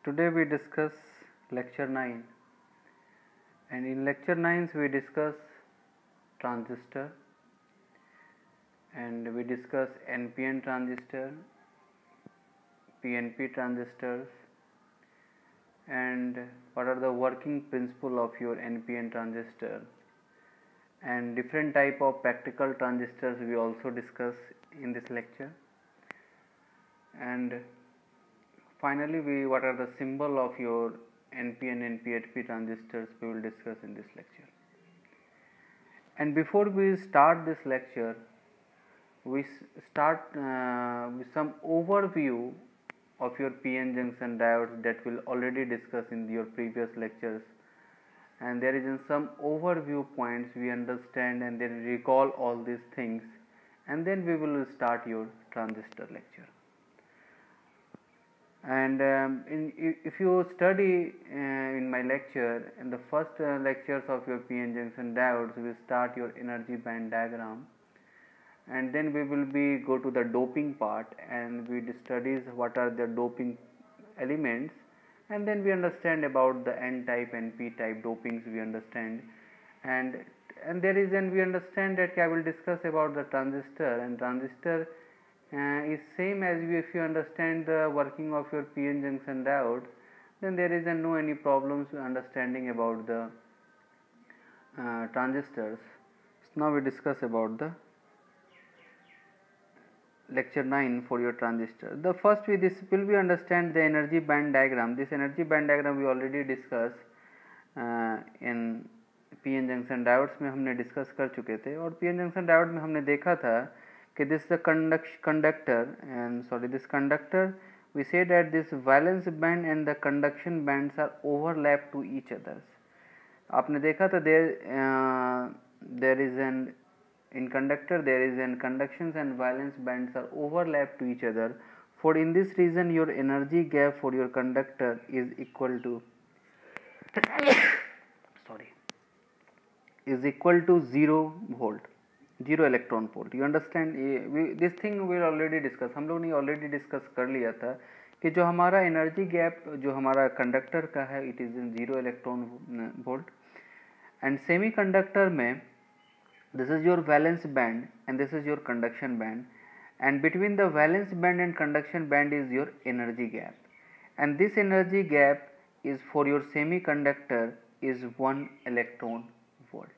Today we discuss lecture 9, and in lecture 9 we discuss transistor, and we discuss NPN transistor, PNP transistors, and what are the working principle of your NPN transistor, and different type of practical transistors we also discuss in this lecture. And finally, what are the symbol of your NPN and PNP transistors we will discuss in this lecture. And before we start this lecture, we start with some overview of your PN junction diodes that we will already discuss in your previous lectures, and there is in some overview points we understand and then recall all these things, and then we will start your transistor lecture. And if you study in my lecture, in the first lectures of your PN junction diodes, we start your energy band diagram, and then we will go to the doping part, and we studies what are the doping elements, and then we understand about the N type and P type dopings we understand, and there is, and we understand that I will discuss about the transistor, and transistor is same as if you understand the working of your PN junction diode, then there is no any problems understanding about the transistors. So now we discuss about the lecture 9 for your transistor. The first will be understand the energy band diagram. This energy band diagram we already discussed in PN junction diodes में हमने discuss कर चुके थे, और PN junction diode में हमने देखा था कि this the conductor we say that this valence band and the conduction bands are overlap to each others. आपने देखा था there is an in conductor there is an conductions and valence bands are overlap to each other. For in this reason your energy gap for your conductor is equal to 0 volt, 0 electron volt. You understand? This thing we already discuss. हम लोग ने already discuss कर लिया था कि जो हमारा energy gap जो हमारा conductor का है it is in 0 electron volt, and semiconductor में this is your valence band and this is your conduction band, and between the valence band and conduction band is your energy gap, and this energy gap is for your semiconductor is 1 electron volt,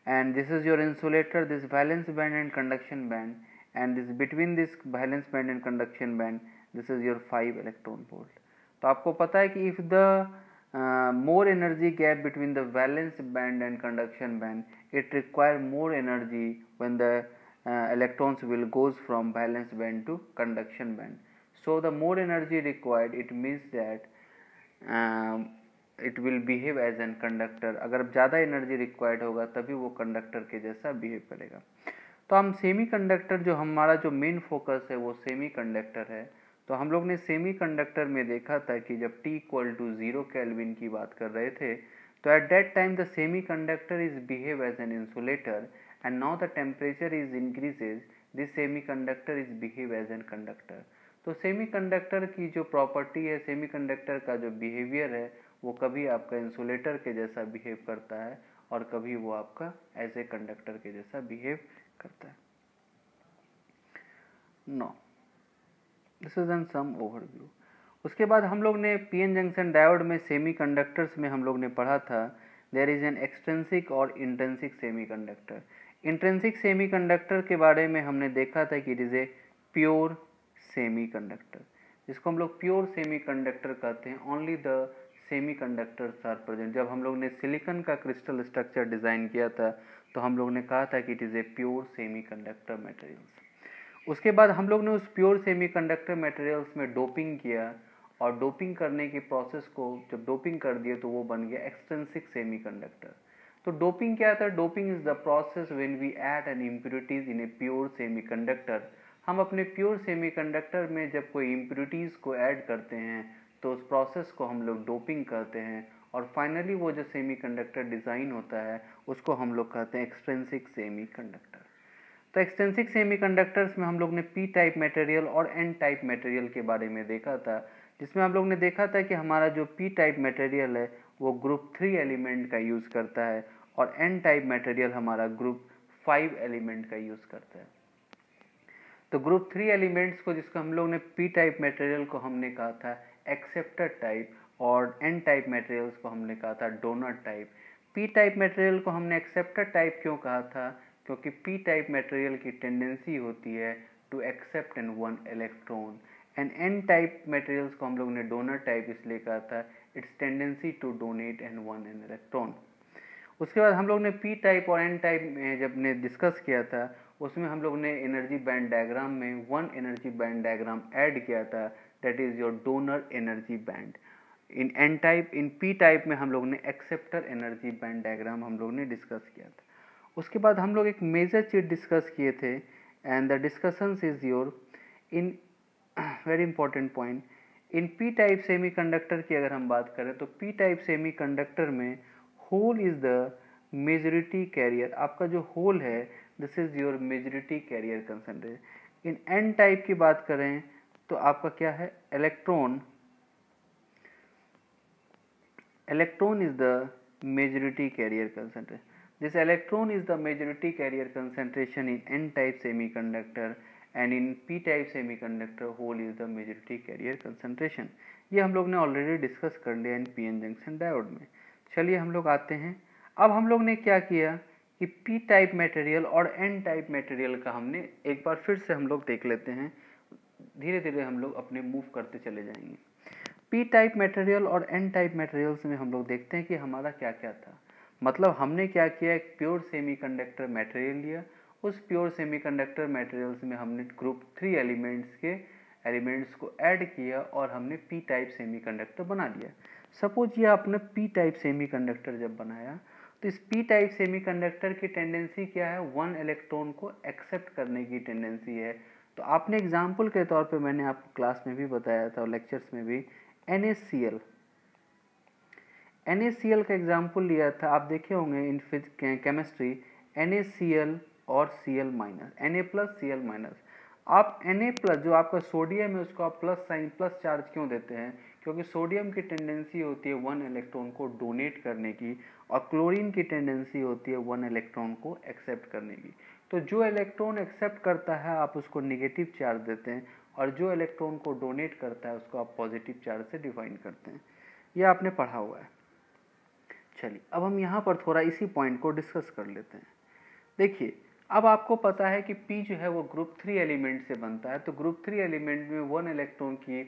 and this is your insulator, this valence band and conduction band, and this between this valence band and conduction band this is your 5 electron volt. तो आपको पता है कि if the more energy gap between the valence band and conduction band, it require more energy when the electrons will goes from valence band to conduction band. So the more energy required, it means that it will behave as an conductor. अगर ज़्यादा energy required होगा तभी वो conductor के जैसा behave करेगा. तो हम सेमी कंडक्टर जो हमारा जो मेन फोकस है वो सेमी कंडक्टर है. तो हम लोग ने सेमी कंडक्टर में देखा था कि जब T इक्वल टू 0 केल्विन की बात कर रहे थे, तो at that time the semi conductor is behave as an insulator, and now the temperature is increases, this semi conductor is behave as an conductor. तो सेमी कंडक्टर की जो property है, सेमी कंडक्टर का जो बिहेवियर है, वो कभी आपका इंसुलेटर के जैसा बिहेव करता है और कभी वो आपका एज ए कंडक्टर के जैसा बिहेव करता है. No, this is an some overview. उसके बाद हम लोग ने पीएन जंक्शन डायोड में सेमीकंडक्टर्स में हम लोग ने पढ़ा था देयर इज एन एक्सट्रिंसिक और इंट्रिंसिक सेमीकंडक्टर. इंट्रिंसिक सेमीकंडक्टर के बारे में हमने देखा था कि it is a pure semiconductor, जिसको हम लोग प्योर सेमीकंडक्टर कहते हैं. Only the semiconductors are present. जब हम लोग ने सिलिकॉन का क्रिस्टल स्ट्रक्चर डिज़ाइन किया था तो हम लोग ने कहा था कि it is a pure semiconductor materials. उसके बाद हम लोग ने उस प्योर सेमीकंडक्टर मटेरियल्स में डोपिंग किया, और डोपिंग करने की प्रोसेस को जब डोपिंग कर दिए तो वो बन गया एक्सट्रिंसिक सेमीकंडक्टर. तो डोपिंग क्या था? Doping is the process when we add an impurities in a pure semiconductor. हम अपने प्योर सेमीकंडक्टर में जब कोई इम्प्योरिटीज को ऐड करते हैं तो उस प्रोसेस को हम लोग डोपिंग कहते हैं, और फाइनली वो जो सेमीकंडक्टर डिज़ाइन होता है उसको हम लोग कहते हैं एक्सट्रिंसिक सेमीकंडक्टर. तो एक्सट्रिंसिक सेमीकंडक्टर्स में हम लोग ने पी टाइप मटेरियल और एन टाइप मटेरियल के बारे में देखा था, जिसमें हम लोग ने देखा था कि हमारा जो पी टाइप मटेरियल है वो ग्रुप 3 एलिमेंट का यूज़ करता है और एन टाइप मटेरियल हमारा ग्रुप 5 एलिमेंट का यूज़ करता है। तो ग्रुप 3 एलिमेंट्स को, जिसको हम लोग ने पी टाइप मटेरियल को हमने कहा था एक्सेप्टर टाइप और एन टाइप मटेरियल्स को हमने कहा था donor type. P type material को हमने एक्सेप्टर टाइप क्यों कहा था? क्योंकि पी टाइप मटेरियल की टेंडेंसी होती है to accept an one electron, and N type materials को हम लोग ने डोनर टाइप इसलिए कहा था its tendency to donate an one an electron. उसके बाद हम लोग ने पी टाइप और एन टाइप में जब ने डिस्कस किया था, उसमें हम लोग ने एनर्जी बैंड डायग्राम में one energy band diagram add किया था, that is your donor energy band. In N type, in P type में हम लोग ने एक्सेप्टर एनर्जी बैंड डायग्राम हम लोग ने डिस्कस किया था। उसके बाद हम लोग एक मेजर चीज डिस्कस किए थे, and the discussions is your in very important point, in P type semiconductor की अगर हम बात करें तो पी टाइप सेमीकंडक्टर में hole is the majority carrier. आपका जो होल है this is your majority carrier concentration. In N type की बात करें तो आपका क्या है, electron is the majority carrier concentration. This electron is the majority carrier concentration in n-type semiconductor, and in p-type semiconductor hole is the majority carrier concentration. ये हम लोग ने ऑलरेडी डिस्कस कर लिया इन पीएन जंक्शन डायोड में। चलिए हम लोग आते हैं, अब हम लोग ने क्या किया कि पी टाइप मटेरियल और एन टाइप मटेरियल का हमने एक बार फिर से हम लोग देख लेते हैं, धीरे धीरे हम लोग अपने मूव करते चले जाएंगे। पी टाइप मटेरियल और एन टाइप मटेरियल्स में हम लोग देखते हैं कि हमारा क्या क्या था। मतलब हमने क्या किया, एक प्योर सेमीकंडक्टर मटेरियल लिया, उस प्योर सेमीकंडक्टर मटेरियल्स में हमने ग्रुप 3 एलिमेंट्स को ऐड किया और हमने पी टाइप सेमीकंडक्टर बना लिया। सपोज ये आपने पी टाइप सेमीकंडक्टर जब बनाया तो इस पी टाइप सेमीकंडक्टर की टेंडेंसी क्या है, वन इलेक्ट्रॉन को एक्सेप्ट करने की टेंडेंसी है। तो आपने एग्जाम्पल के तौर पे मैंने आपको क्लास में भी बताया था और लेक्चर्स में भी, NaCl का एग्जाम्पल लिया था, आप देखे होंगे इन केमिस्ट्री, NaCl और Cl minus, Na plus Cl minus. आप Na प्लस जो आपका सोडियम है उसको आप प्लस साइन प्लस चार्ज क्यों देते हैं? क्योंकि सोडियम की टेंडेंसी होती है वन इलेक्ट्रॉन को डोनेट करने की और क्लोरीन की टेंडेंसी होती है वन इलेक्ट्रॉन को एक्सेप्ट करने की। तो जो इलेक्ट्रॉन एक्सेप्ट करता है आप उसको नेगेटिव चार्ज देते हैं और जो इलेक्ट्रॉन को डोनेट करता है उसको आप पॉजिटिव चार्ज से डिफाइन करते हैं। ये आपने पढ़ा हुआ है। चलिए अब हम यहाँ पर थोड़ा इसी पॉइंट को डिस्कस कर लेते हैं। देखिए अब आपको पता है कि P जो है वो ग्रुप 3 एलिमेंट से बनता है, तो ग्रुप 3 एलिमेंट में वन इलेक्ट्रॉन की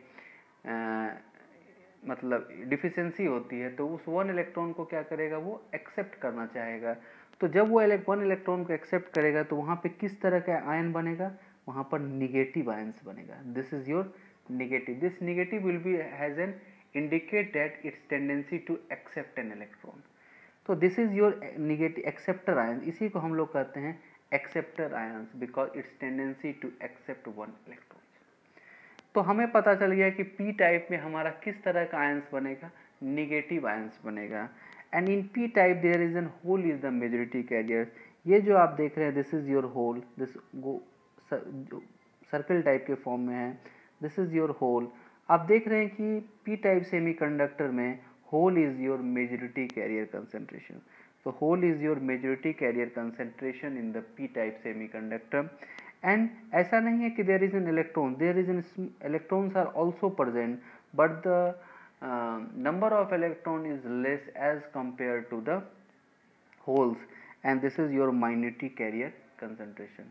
मतलब डिफिशियंसी होती है, तो उस वन इलेक्ट्रॉन को क्या करेगा, वो एक्सेप्ट करना चाहेगा। तो जब वो वन इलेक्ट्रॉन को एक्सेप्ट करेगा तो वहाँ पे किस तरह का आयन बनेगा, वहाँ पर निगेटिव आयंस बनेगा। This is your negative, this negative will be has an indicate that it's tendency to accept an electron. तो this is your negative acceptor ion, इसी को हम लोग कहते हैं acceptor ions because it's tendency to accept one electron. तो हमें पता चल गया कि पी टाइप में हमारा किस तरह का आयंस बनेगा, निगेटिव आयंस बनेगा। And in P type there is an hole is the majority carrier. ये जो आप देख रहे हैं this is your hole, this go circle type के फॉर्म में है, दिस इज योर होल। आप देख रहे हैं कि पी टाइप सेमीकंडक्टर में hole is your majority carrier concentration. तो hole is your majority carrier concentration in the P type semiconductor. And ऐसा नहीं है कि there is an electron, there is an electrons are also present but the number of electron is less as compared to the holes, and this is your minority carrier concentration.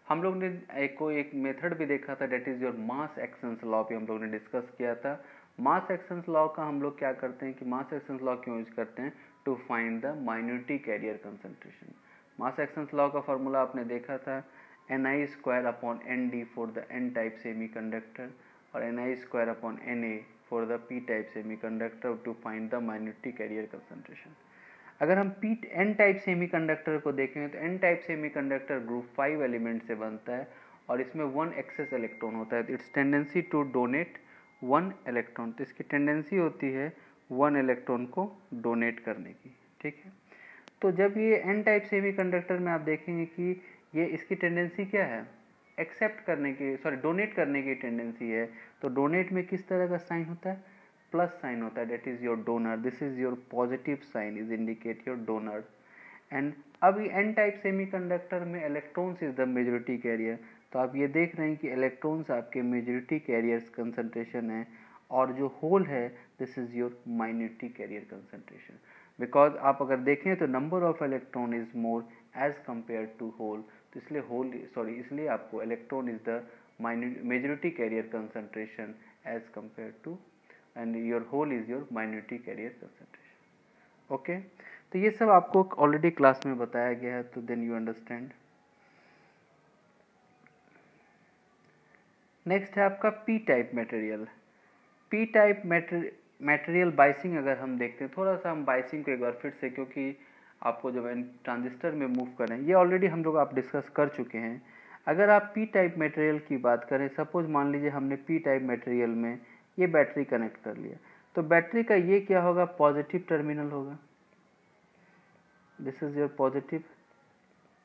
हम लोग ने एक method भी देखा था, that is your mass actions law भी हम लोग ने डिस्कस किया था। मास एक्शंस लॉ का हम लोग क्या करते हैं कि मास एक्शंस लॉ क्यों यूज करते हैं, to find the minority carrier concentration. Mass actions law का फॉर्मूला आपने देखा था, Ni² for the n type semiconductor और Ni² Na for the p type semiconductor to find the minority carrier concentration। अगर हम n टाइप सेमीकंडक्टर को देखें तो n type semiconductor group 5 element से बनता है और इसमें वन एक्सेस इलेक्ट्रॉन होता है। Its tendency to donate one electron, तो इसकी टेंडेंसी होती है वन इलेक्ट्रॉन को डोनेट करने की। ठीक है, तो जब ये n टाइप सेमीकंडक्टर में आप देखेंगे कि ये इसकी टेंडेंसी क्या है, एक्सेप्ट करने की, सॉरी डोनेट करने की टेंडेंसी है। तो डोनेट में किस तरह का साइन होता है, प्लस साइन होता है, that is your donor, this is your positive sign is indicate your donor. And अब एन टाइप सेमीकंडक्टर में electrons is the majority carrier. तो आप ये देख रहे हैं कि इलेक्ट्रॉन्स आपके मेजॉरिटी कैरियर्स कंसंट्रेशन है, और जो होल है this is your minority carrier concentration. Because आप अगर देखें तो number of electron is more as compare to hole, तो इसलिए होल, सॉरी इसलिए आपको electron is the majority carrier concentration as compare to, and your hole is your minority carrier concentration. Okay, तो ये सब आपको ऑलरेडी क्लास में बताया गया है, तो देन यू अंडरस्टैंड। नेक्स्ट है आपका P type material. P type material biasing अगर हम देखते हैं, थोड़ा सा हम बाइसिंग को एक बार फिर से, क्योंकि आपको जब ट्रांजिस्टर में मूव करें, ये ऑलरेडी हम लोग आप डिस्कस कर चुके हैं। अगर आप पी टाइप मटेरियल की बात करें, सपोज मान लीजिए हमने पी टाइप मटेरियल में ये बैटरी कनेक्ट कर लिया, तो बैटरी का ये क्या होगा, पॉजिटिव टर्मिनल होगा, this is your positive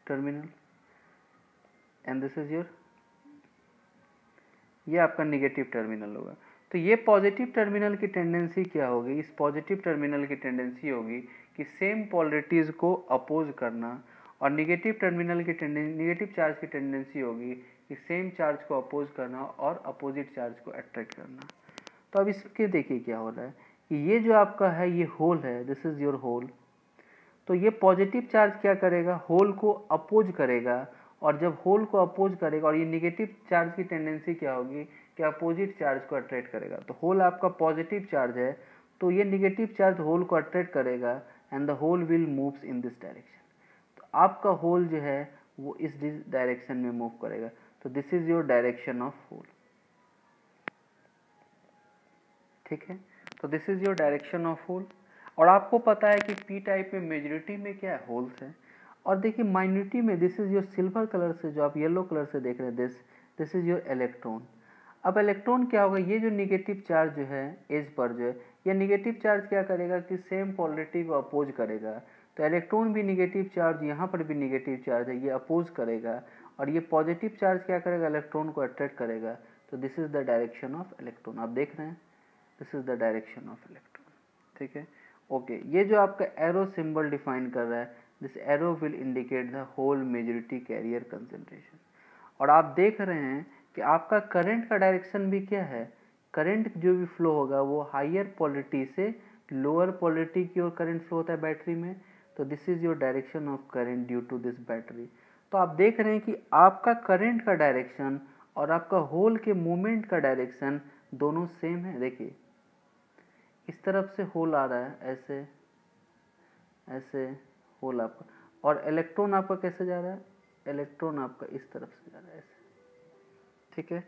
terminal, and this is your, ये आपका निगेटिव टर्मिनल होगा। तो ये पॉजिटिव टर्मिनल की टेंडेंसी क्या होगी, इस पॉजिटिव टर्मिनल की टेंडेंसी होगी कि सेम पोलरिटीज़ को अपोज करना, और निगेटिव टर्मिनल की निगेटिव चार्ज की टेंडेंसी होगी कि सेम चार्ज को अपोज करना और अपोजिट चार्ज को अट्रैक्ट करना। तो अब इसके देखिए क्या हो रहा है कि ये जो आपका है ये होल है, दिस इज योर होल। तो ये पॉजिटिव चार्ज क्या करेगा, होल को अपोज करेगा, और जब होल को अपोज करेगा, और ये निगेटिव चार्ज की टेंडेंसी क्या होगी कि अपोजिट चार्ज को अट्रैक्ट करेगा। तो होल आपका पॉजिटिव चार्ज है, तो ये निगेटिव चार्ज होल को अट्रैक्ट करेगा, and the hole will moves in this direction. तो आपका होल जो है वो इस डायरेक्शन में मूव करेगा। तो this is your direction of hole, ठीक है। तो this is your direction of hole. और आपको पता है कि पी टाइप में मेजॉरिटी में क्या है, होल्स है, और देखिए माइनॉरिटी में this is your silver colour से, जो आप येलो कलर से देख रहे हैं, दिस इज योर इलेक्ट्रॉन। अब इलेक्ट्रॉन क्या होगा, ये जो निगेटिव चार्ज जो है एज पर जो है, ये निगेटिव चार्ज क्या करेगा कि सेम पोलरिटी को अपोज करेगा। तो इलेक्ट्रॉन भी निगेटिव चार्ज, यहाँ पर भी निगेटिव चार्ज है, ये अपोज करेगा, और ये पॉजिटिव चार्ज क्या करेगा, इलेक्ट्रॉन को अट्रैक्ट करेगा। तो this is the direction of electron, आप देख रहे हैं, this is the direction of electron, ठीक है। ओके, ये जो आपका एरो सिंबल डिफाइन कर रहा है, this arrow will indicate the hole majority carrier concentration. और आप देख रहे हैं कि आपका करंट का डायरेक्शन भी क्या है, करंट जो भी फ्लो होगा वो हायर पोलरिटी से लोअर पोलरिटी की ओर करंट फ्लो होता है बैटरी में। तो this is your direction of current due to this battery. तो आप देख रहे हैं कि आपका करंट का डायरेक्शन और आपका होल के मूवमेंट का डायरेक्शन दोनों सेम है। देखिए इस तरफ से होल आ रहा है, ऐसे ऐसे होल आपका, और इलेक्ट्रॉन आपका कैसे जा रहा है, इलेक्ट्रॉन आपका इस तरफ से जा रहा है ऐसे, ठीक है।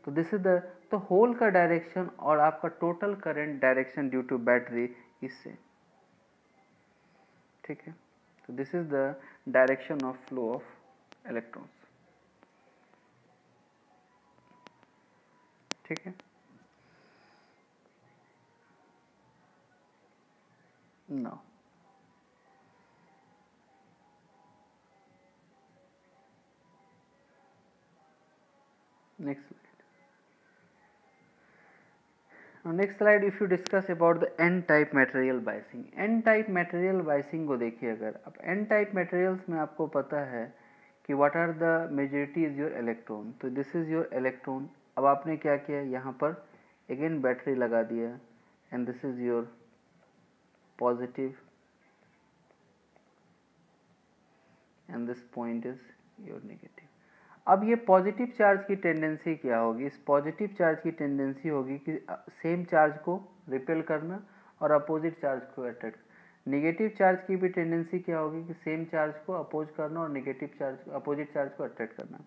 तो दिस इज द, तो होल का डायरेक्शन और आपका total current direction due to battery इससे, ठीक है। तो this is the direction of flow of electrons, ठीक है। Now next slide. Now next slide, if you discuss about the n type material biasing, n type material biasing को देखिए, अगर अब n type materials में आपको पता है कि what are the majority is your electron, तो this is your electron। अब आपने क्या किया, यहाँ पर again बैटरी लगा दिया, and this is your positive and this point is your negative। अब ये पॉजिटिव चार्ज की टेंडेंसी क्या होगी, इस पॉजिटिव चार्ज की टेंडेंसी होगी कि सेम चार्ज को रिपेल करना और अपोजिट चार्ज को अट्रैक्ट। नेगेटिव चार्ज की भी टेंडेंसी क्या होगी कि सेम चार्ज को अपोज करना और नेगेटिव चार्ज अपोजिट चार्ज को अट्रैक्ट करना।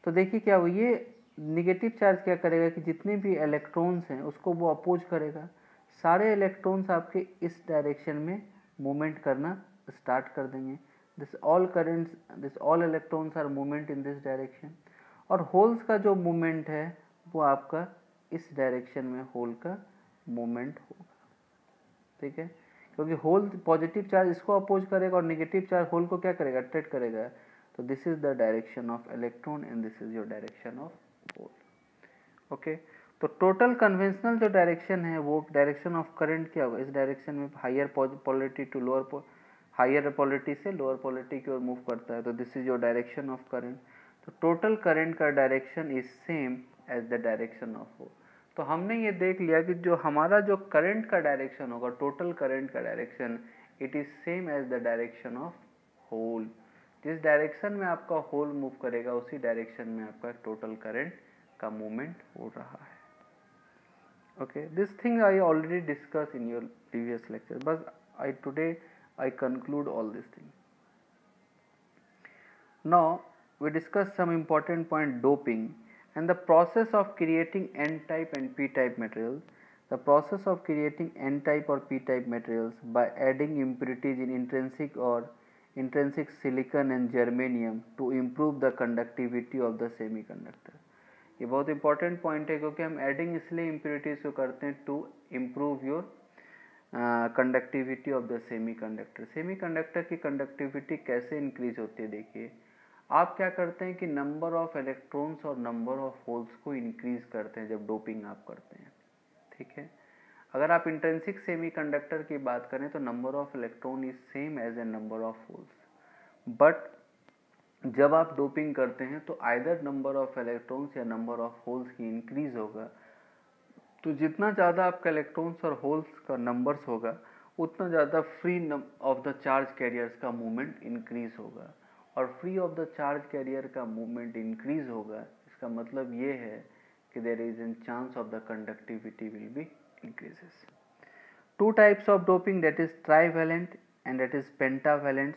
तो देखिए क्या हो, ये नेगेटिव चार्ज क्या करेगा कि जितने भी इलेक्ट्रॉन्स हैं उसको वो अपोज करेगा, सारे इलेक्ट्रॉन्स आपके इस डायरेक्शन में मूवमेंट करना स्टार्ट कर देंगे। This all currents, this all electrons are movement in this direction. और होल्स का जो मूवमेंट है वो आपका इस डायरेक्शन में होल का मूवमेंट होगा, ठीक है। क्योंकि होल पॉजिटिव चार्ज इसको अपोज करेगा और नेगेटिव चार्ज होल को क्या करेगा, अट्रैक्ट करेगा। तो this is the direction of electron and this is your direction of hole. Okay, तो टोटल कन्वेंशनल जो डायरेक्शन है वो डायरेक्शन ऑफ करंट क्या होगा, इस डायरेक्शन में higher polarity to lower, higher polarity से लोअर पोलरिटी की ओर मूव करता है. तो this is your direction of current. तो टोटल करंट का direction is same as the direction of hole. तो हमने ये देख लिया कि जो हमारा जो करंट का डायरेक्शन होगा, टोटल करंट का direction, it is same as the direction of hole. जिस डायरेक्शन में आपका होल मूव करेगा उसी डायरेक्शन में आपका टोटल करंट का मूवमेंट हो रहा है. Okay, this thing I already discussed in your previous lecture, but today I conclude all these things. Now we discuss some important point, doping and the process of creating n-type and p-type materials. The process of creating n-type or p-type materials by adding impurities in intrinsic silicon and germanium to improve the conductivity of the semiconductor. ये बहुत important point है क्योंकि हम adding इसलिए impurities को करते हैं to improve your conductivity of the semiconductor. Semiconductor की कंडक्टिविटी कैसे इंक्रीज होती है, देखिए आप क्या करते हैं कि नंबर ऑफ इलेक्ट्रॉन्स और नंबर ऑफ होल्स को इंक्रीज करते हैं जब डोपिंग आप करते हैं. ठीक है, अगर आप इंट्रिंसिक सेमीकंडक्टर की बात करें तो number of electron is same as a number of holes, but जब आप डोपिंग करते हैं तो आइदर नंबर ऑफ इलेक्ट्रॉन्स या नंबर ऑफ होल्स की इंक्रीज होगा. तो जितना ज़्यादा आपका इलेक्ट्रॉन्स और होल्स का नंबर्स होगा उतना ज़्यादा free of the charge carriers का मूवमेंट इंक्रीज होगा. और free of the charge carrier का मूवमेंट इंक्रीज होगा, इसका मतलब ये है कि there is an chance of the conductivity will be increases. Two types of doping, that is trivalent and that is pentavalent.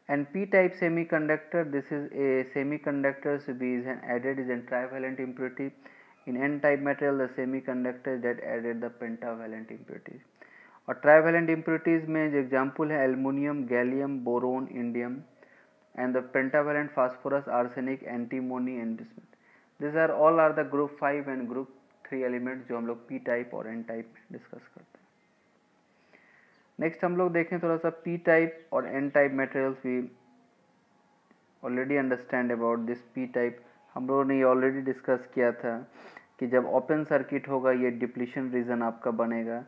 And p-type semiconductor, this is a semiconductor is added is a trivalent impurity. In n-type material the semiconductor that added the pentavalent impurities. और trivalent impurities में जो example है aluminium, gallium, boron, indium, and the pentavalent phosphorus, arsenic, antimony and bismuth. These are all are the group 5 and group 3 elements जो हम लोग p-type और n-type में discuss करते हैं. नेक्स्ट हम लोग देखें थोड़ा सा पी टाइप और N type materials. We already understand about this P type. हम लोगों ने ये ऑलरेडी डिस्कस किया था कि जब ओपन सर्किट होगा ये डिप्लीशन रीजन आपका बनेगा.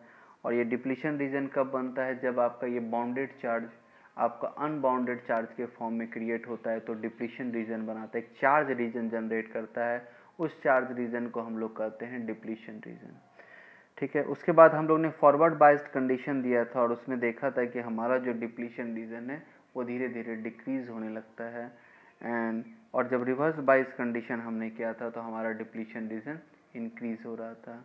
और ये डिप्लीशन रीजन कब बनता है, जब आपका ये बाउंडेड चार्ज आपका अनबाउंडेड चार्ज के फॉर्म में क्रिएट होता है तो डिप्लीशन रीजन बनाता है, एक चार्ज रीजन जनरेट करता है. उस चार्ज रीजन को हम लोग कहते हैं डिप्लीशन रीजन. ठीक है, उसके बाद हम लोग ने फॉरवर्ड बाइस्ड कंडीशन दिया था और उसमें देखा था कि हमारा जो डिप्लीशन रीजन है वो धीरे धीरे डिक्रीज होने लगता है. एंड और जब रिवर्स बाइस्ड कंडीशन हमने किया था तो हमारा डिप्लीशन रीजन इंक्रीज हो रहा था.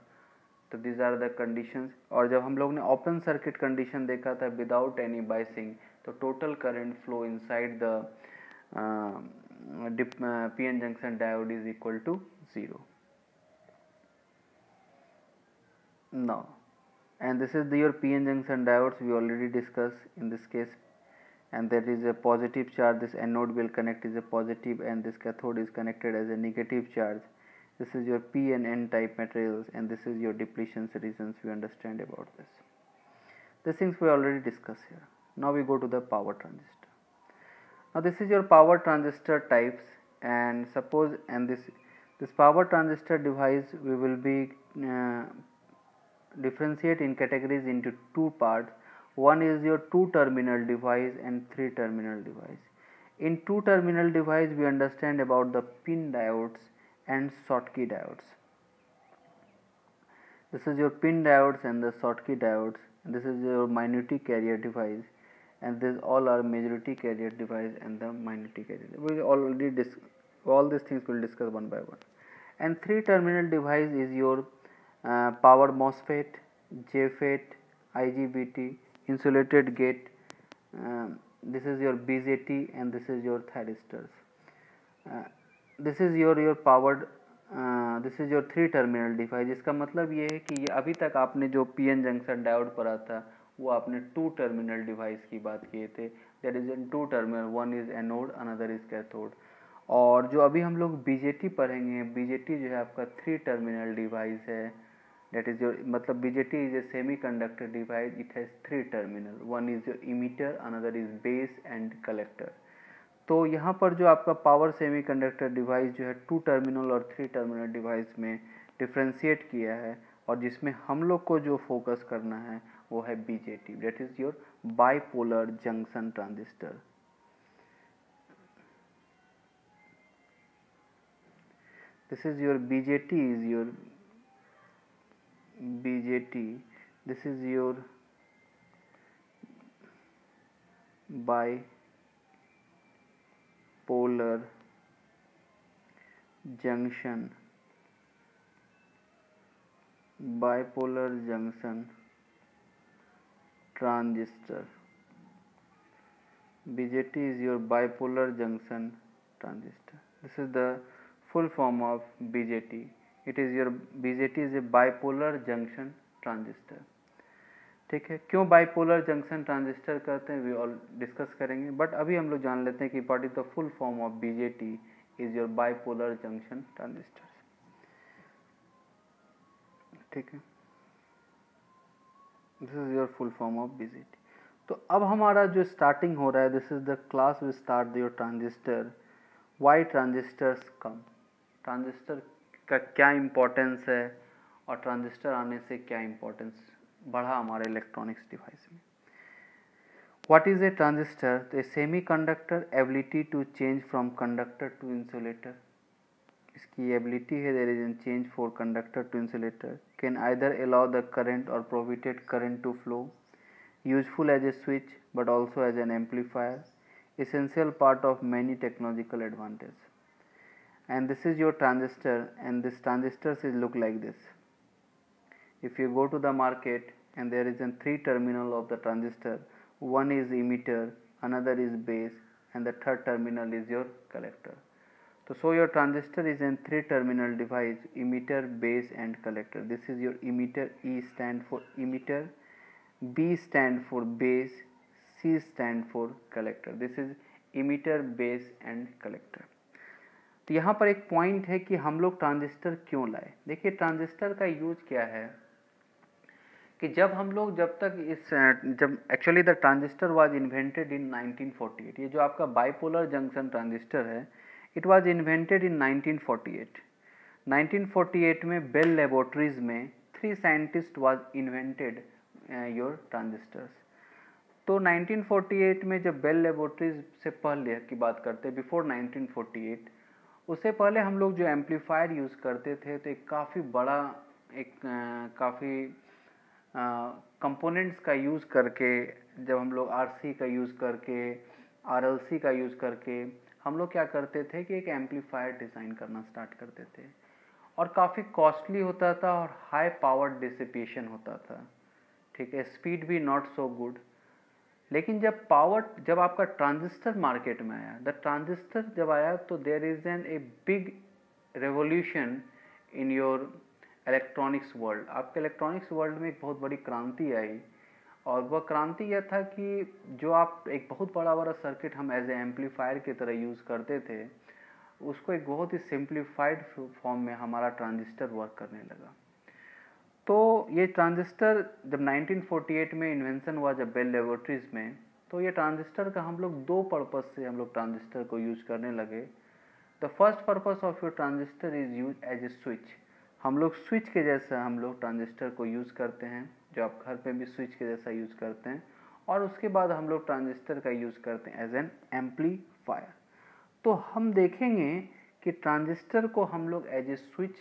तो दिस आर द कंडीशंस. और जब हम लोग ने ओपन सर्किट कंडीशन देखा था विदाउट एनी बाइसिंग, तो total current flow inside the PN junction diode is equal to 0. Now, and this is your PN junction diodes we already discussed in this case, and there is a positive charge. This anode will connect is a positive and this cathode is connected as a negative charge. This is your P and N type materials and this is your depletion regions. We understand about this. These things we already discussed here. Now we go to the power transistor. Now this is your power transistor types, and suppose and this power transistor device we will be differentiate in categories into two parts. One is your two terminal device and three terminal device. In two terminal device we understand about the pin diodes and Schottky diodes. This is your pin diodes and the Schottky diodes, and this is your minority carrier device, and this all are majority carrier device and the minority carrier. We already all these things we will discuss one by one. And three terminal device is your power MOSFET, JFET, IGBT, insulated gate. This is your BJT and this is your thyristors. This is your powered. This is your three terminal device. इसका मतलब ये है कि ये अभी तक आपने जो PN जंक्शन डायोड पढ़ा था वो आपने टू टर्मिनल डिवाइस की बात किए थे. That is in two terminal, one is anode another is cathode. और जो अभी हम लोग BJT पढ़ेंगे, BJT जो है आपका थ्री टर्मिनल डिवाइस है. That is your मतलब BJT is a semiconductor device. It has three terminal. One is your emitter, another is base and collector. तो यहाँ पर जो आपका पावर सेमीकंडक्टर डिवाइस जो है 2 टर्मिनल और 3 टर्मिनल डिवाइस में डिफ्रेंशिएट किया है, और जिसमें हम लोग को जो फोकस करना है वो है BJT, that is your bipolar junction transistor. This is your BJT, is your BJT, this is your bipolar junction, bipolar junction transistor. BJT is your bipolar junction transistor. This is the full form of BJT. It is your BJT is a bipolar junction transistor. ठीक है, क्यों bipolar junction transistor करते हैं we all discuss करेंगे, but अभी हम लोग जान लेते हैं कि what is the full form of BJT is your bipolar junction transistor. ठीक है, this is your full form of BJT। तो अब हमारा जो स्टार्टिंग हो रहा है, this is the class we start your transistor, why transistors come, transistor का क्या इम्पोर्टेंस है और ट्रांजिस्टर आने से क्या इम्पोर्टेंस बढ़ा हमारे इलेक्ट्रॉनिक्स डिवाइस में। What is a transistor? The semi conductor ability to change from conductor to insulator, इसकी एबिलिटी है there is an change for conductor to insulator, can either allow the current और prohibited current to flow, useful as a switch but also as an amplifier, essential part of many technological advantage. And this is your transistor, and this transistors is look like this. If you go to the market and there is a 3 terminal of the transistor, one is emitter, another is base, and the third terminal is your collector. So your transistor is a 3 terminal device, emitter, base and collector. This is your emitter, E stand for emitter, B stand for base, C stand for collector. This is emitter, base and collector. तो यहाँ पर एक point है कि हम लोग transistor क्यों लाए। देखिए ट्रांजिस्टर का यूज क्या है कि जब actually the transistor was invented in 1948, ये जो आपका बाइपोलर जंक्शन ट्रांजिस्टर है इट वाज इन्वेंटेड इन 1948 में बेल लेबोरेटरीज में 3 scientist was invented your transistors. तो 1948 में जब बेल लेबोरेटरीज से पहले की बात करते हैं, बिफोर 1948, उससे पहले हम लोग जो एम्पलीफायर यूज़ करते थे तो एक काफ़ी बड़ा काफ़ी कंपोनेंट्स का यूज़ करके, जब हम लोग RC का यूज़ करके, RLC का यूज़ करके हम लोग क्या करते थे कि एक एम्पलीफायर डिज़ाइन करना स्टार्ट करते थे, और काफ़ी कॉस्टली होता था और हाई पावर डिसिपेशन होता था। ठीक है, स्पीड भी नॉट सो गुड। लेकिन जब आपका ट्रांजिस्टर मार्केट में आया, द ट्रांजिस्टर जब आया तो there is an a big revolution in your electronics world. आपके इलेक्ट्रॉनिक्स वर्ल्ड में एक बहुत बड़ी क्रांति आई, और वह क्रांति यह था कि जो आप एक बहुत बड़ा सर्किट हम एज ए एम्पलीफायर की तरह यूज़ करते थे, उसको एक बहुत ही सिंप्लीफाइड फॉर्म में हमारा ट्रांजिस्टर वर्क करने लगा। तो ये ट्रांजिस्टर जब 1948 में इन्वेंशन हुआ जब बेल लेबोरेटरीज में, तो ये ट्रांजिस्टर का हम लोग 2 पर्पस से हम लोग ट्रांजिस्टर को यूज़ करने लगे। The first purpose of your transistor is use as a switch. हम लोग स्विच के जैसा हम लोग ट्रांजिस्टर को यूज़ करते हैं, जो आप घर पे भी स्विच के जैसा यूज़ करते हैं, और उसके बाद हम लोग ट्रांजिस्टर का यूज़ करते हैं एज एन एम्पलीफायर। तो हम देखेंगे कि ट्रांजिस्टर को हम लोग एज ए स्विच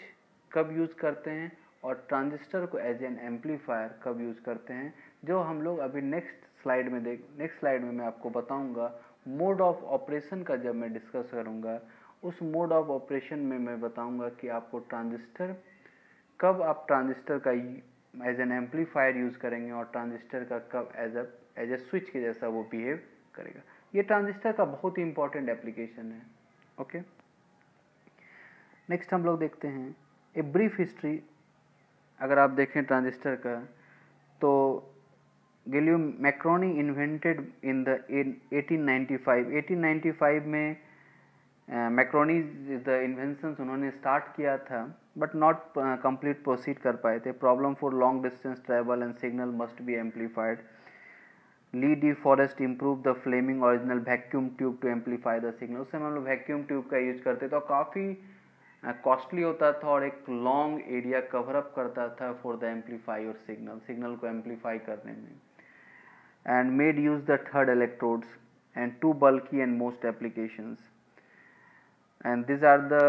कब यूज़ करते हैं और ट्रांजिस्टर को एज एन एम्पलीफायर कब यूज़ करते हैं, जो हम लोग अभी नेक्स्ट स्लाइड में मैं आपको बताऊंगा। मोड ऑफ ऑपरेशन का जब मैं डिस्कस करूंगा, उस मोड ऑफ ऑपरेशन में मैं बताऊंगा कि आपको कब आप ट्रांजिस्टर का एज एन एम्पलीफायर यूज़ करेंगे और ट्रांजिस्टर का कब एज ए स्विच के जैसा वो बिहेव करेगा। ये ट्रांजिस्टर का बहुत ही इंपॉर्टेंट एप्लीकेशन है। ओके, नेक्स्ट हम लोग देखते हैं ए ब्रीफ हिस्ट्री। अगर आप देखें ट्रांजिस्टर का, तो Galileo Marconi invented in the 1895 में मैक्रोनी द इन्वेंशंस उन्होंने स्टार्ट किया था, बट नॉट कंप्लीट प्रोसीड कर पाए थे। Problem for long distance travel and signal must be amplified. Lee De Forest improve the Fleming original vacuum tube to amplify the signal. उस समय हम लोग वैक्यूम ट्यूब का यूज करते तो काफ़ी कॉस्टली होता था और एक लॉन्ग एरिया कवर अप करता था फॉर द एम्पलीफाई और सिग्नल को एम्पलीफाई करने में। And made use the third electrodes and too bulky and most applications, and these are the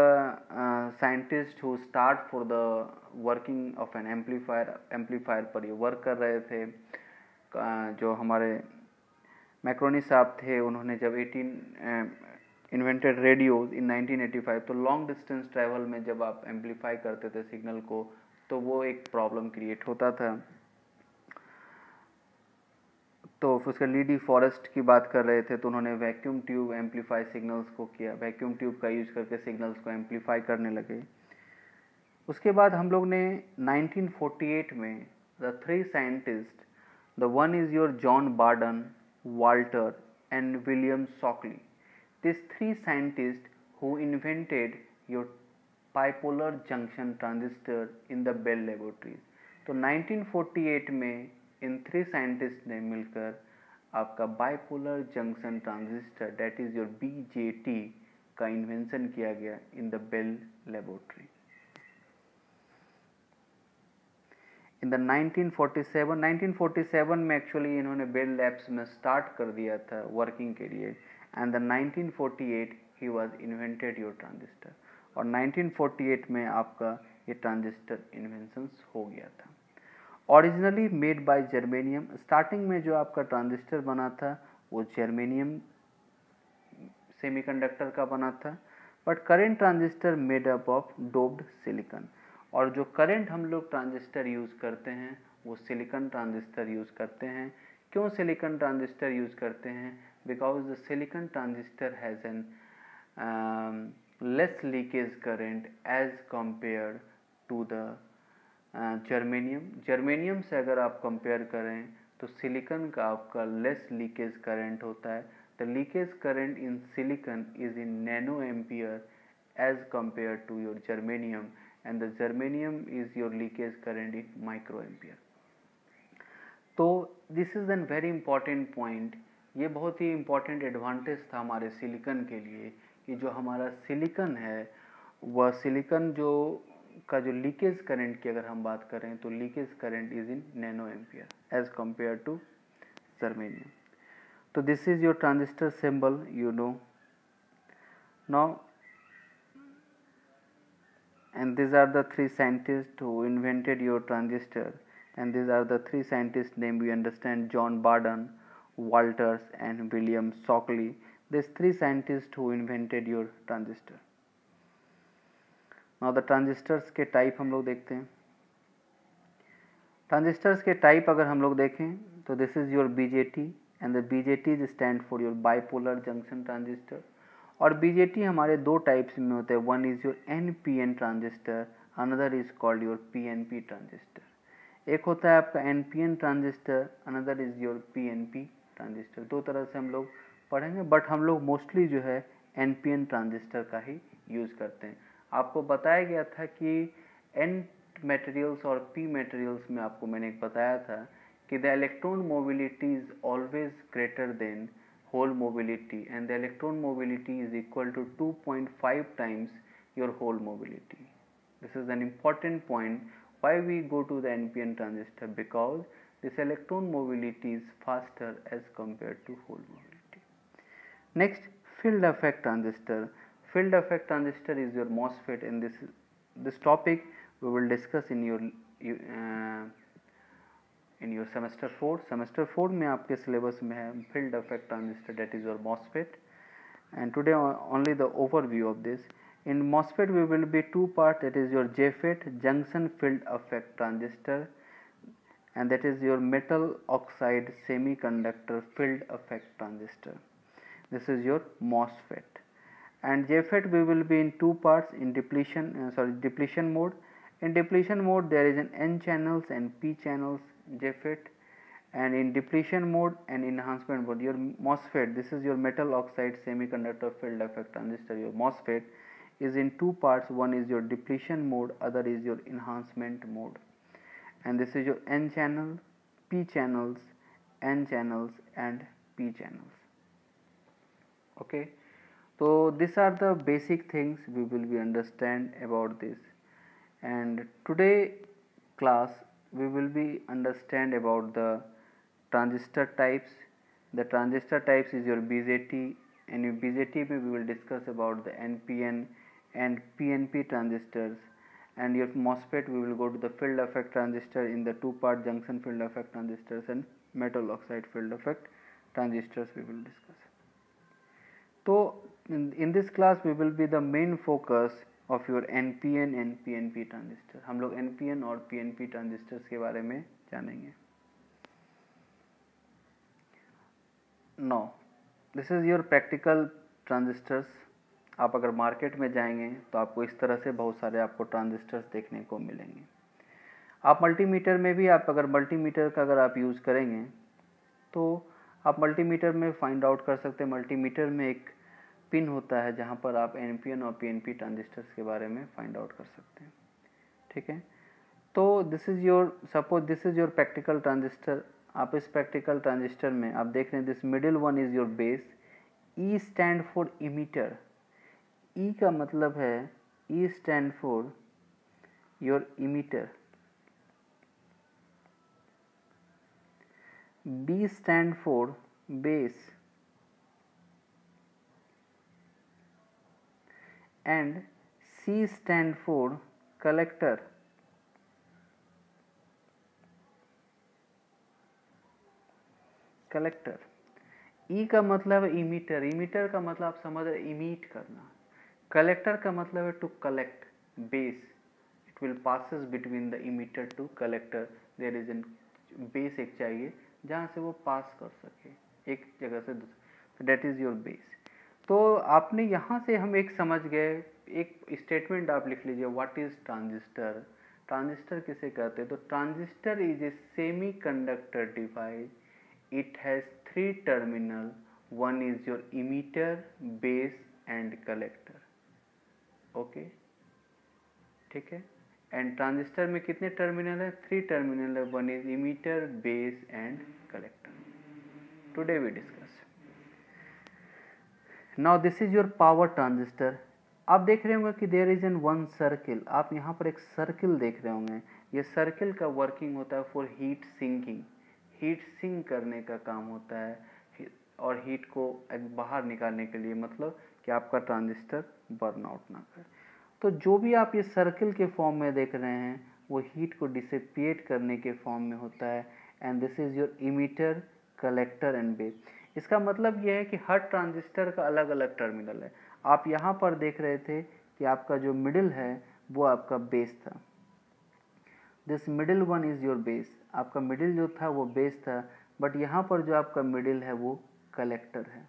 scientists who start for the working of an amplifier पर ये work कर रहे थे। जो हमारे मैक्रोनी साहब थे, उन्होंने जब 18 इन्वेंटेड रेडियोज इन 1985, तो लॉन्ग डिस्टेंस ट्रैवल में जब आप एम्पलीफाई करते थे सिग्नल को तो वो एक प्रॉब्लम क्रिएट होता था। तो उसका ली डी फॉरेस्ट की बात कर रहे थे तो उन्होंने वैक्यूम ट्यूब एम्पलीफाई सिग्नल्स को किया, वैक्यूम ट्यूब का यूज करके सिग्नल्स को एम्पलीफाई करने लगे। उसके बाद हम लोग ने 1948 में the three scientist, the one is your John Bardeen, Walter and William Shockley, this three scientist who invented your bipolar junction transistor in the Bell laboratories. तो 1948 में इन थ्री साइंटिस्ट ने मिलकर आपका bipolar junction transistor that is your BJT का invention किया गया in the bell laboratory. In the 1947 में एक्चुअली इन्होंने बेल लैब्स में स्टार्ट कर दिया था वर्किंग के लिए, and the 1948 he was invented your transistor, और 1948 में आपका ये ट्रांजिस्टर इन्वेंशंस हो गया था। Originally made by germanium, starting में जो आपका ट्रांजिस्टर बना था वो जर्मेनियम सेमीकंडक्टर का बना था, but current transistor made up of doped silicon, और जो करंट हम लोग ट्रांजिस्टर यूज़ करते हैं वो सिलिकॉन ट्रांजिस्टर यूज़ करते हैं। क्यों सिलिकॉन ट्रांजिस्टर यूज़ करते हैं? Because the silicon transistor has an less leakage current as compare to the germanium से अगर आप कंपेयर करें तो सिलिकॉन का आपका लेस लीकेज करंट होता है। The leakage current in silicon is in nano ampere as compare to your germanium, and the germanium is your leakage current in micro ampere. तो this is an very important point. ये बहुत ही important advantage था हमारे silicon के लिए कि जो हमारा सिलिकॉन है वह सिलिकॉन का जो लीकेज करंट की अगर हम बात करें तो leakage current is in nano ampere as compare to germanium. तो this is your transistor symbol, you know now, and these are the three scientists who invented your transistor, and these are the three scientists name we understand: John Barden, Walters and William Shockley. These three scientists who invented your transistor. Now the transistors के type हम लोग देखते हैं। Transistors के type अगर हम लोग देखें तो this is your BJT, and the BJT stand for your bipolar junction transistor. और BJT हमारे दो टाइप्स में होते हैं, one is your NPN transistor, another is called your PNP transistor. एक होता है आपका NPN transistor, another is your PNP transistor. दो तरह से हम लोग पढ़ेंगे, बट हम लोग मोस्टली जो है NPN ट्रांजिस्टर का ही यूज़ करते हैं। आपको बताया गया था कि N मटेरियल्स और P मटेरियल्स में आपको मैंने बताया था कि the electron mobility is always greater than whole mobility, and the electron mobility is equal to 2.5 times your whole mobility. This is an important point. Why we go to the NPN transistor? Because this electron mobility is faster as compared to whole mobility. Next, field effect transistor. Field effect transistor is your MOSFET, and this topic we will discuss in your semester 4. Semester 4 में आपके syllabus में है field effect transistor, that is your MOSFET, and today only the overview of this. In MOSFET we will be two part, that is your JFET, junction field effect transistor, and that is your metal oxide semiconductor field effect transistor. This is your MOSFET. And JFET we will be in two parts, in depletion mode. In depletion mode there is an N channels and P channels JFET, and in depletion mode and enhancement mode your MOSFET, this is your metal oxide semiconductor field effect transistor, your MOSFET is in two parts, one is your depletion mode, other is your enhancement mode, and this is your N channel, P channels N channels and P channels. Okay, so these are the basic things we will be understand about this, and today class we will be understand about the transistor types. The transistor types is your BJT, and in BJT we will discuss about the NPN and PNP transistors, and your MOSFET we will go to the field effect transistor in the two-part junction field effect transistors and metal oxide field effect transistors we will discuss. So in this class we will be the main focus of your NPN and PNP transistor. हम लोग NPN और PNP transistors के बारे में जानेंगे. Now this is your practical transistors. आप अगर market में जाएंगे तो आपको इस तरह से बहुत सारे आपको ट्रांजिस्टर्स देखने को मिलेंगे. आप मल्टीमीटर में भी आप अगर मल्टीमीटर का अगर आप यूज़ करेंगे तो आप मल्टीमीटर में फाइंड आउट कर सकते हैं. मल्टीमीटर में एक पिन होता है जहाँ पर आप NPN और PNP ट्रांजिस्टर्स के बारे में फाइंड आउट कर सकते हैं. ठीक है, तो this is your, suppose this is your practical transistor. आप इस प्रैक्टिकल ट्रांजिस्टर में आप देख रहे हैं this middle one is your base. E stand for emitter. E का मतलब है, E stand for your emitter. B stand for base and C stand for collector. Collector. E का मतलब है इमीटर. इमीटर का मतलब आप समझ रहे, इमीट करना. कलेक्टर का मतलब है to collect base. It will passes between the emitter to collector. There is an base एक चाहिए जहाँ से वो पास कर सके एक जगह से दूसरे. That is your base. तो आपने यहाँ से हम एक समझ गए, एक स्टेटमेंट आप लिख लीजिए, व्हाट इज़ ट्रांजिस्टर. ट्रांजिस्टर किसे कहते हैं? तो transistor is a semi conductor device. It has 3 terminal. One is your emitter, base and collector. Okay, ठीक है. एंड ट्रांजिस्टर में कितने टर्मिनल है? 3 टर्मिनल है. One is emitter, base and collector. Today we discuss. Now this is your power transistor. आप देख रहे होंगे कि there is an one circle. आप यहाँ पर एक सर्किल देख रहे होंगे. ये सर्किल का वर्किंग होता है for heat sinking. Heat sink करने का काम होता है और हीट को बाहर निकालने के लिए, मतलब कि आपका ट्रांजिस्टर बर्न आउट ना करे. तो जो भी आप ये सर्किल के फॉर्म में देख रहे हैं वो हीट को डिसिपिएट करने के फॉर्म में होता है. And this is your emitter, collector and base. इसका मतलब ये है कि हर ट्रांजिस्टर का अलग अलग टर्मिनल है. आप यहाँ पर देख रहे थे कि आपका जो मिडिल है वो आपका बेस था. This middle one is your base. आपका मिडिल जो था वो बेस था, बट यहाँ पर जो आपका मिडिल है वो कलेक्टर है.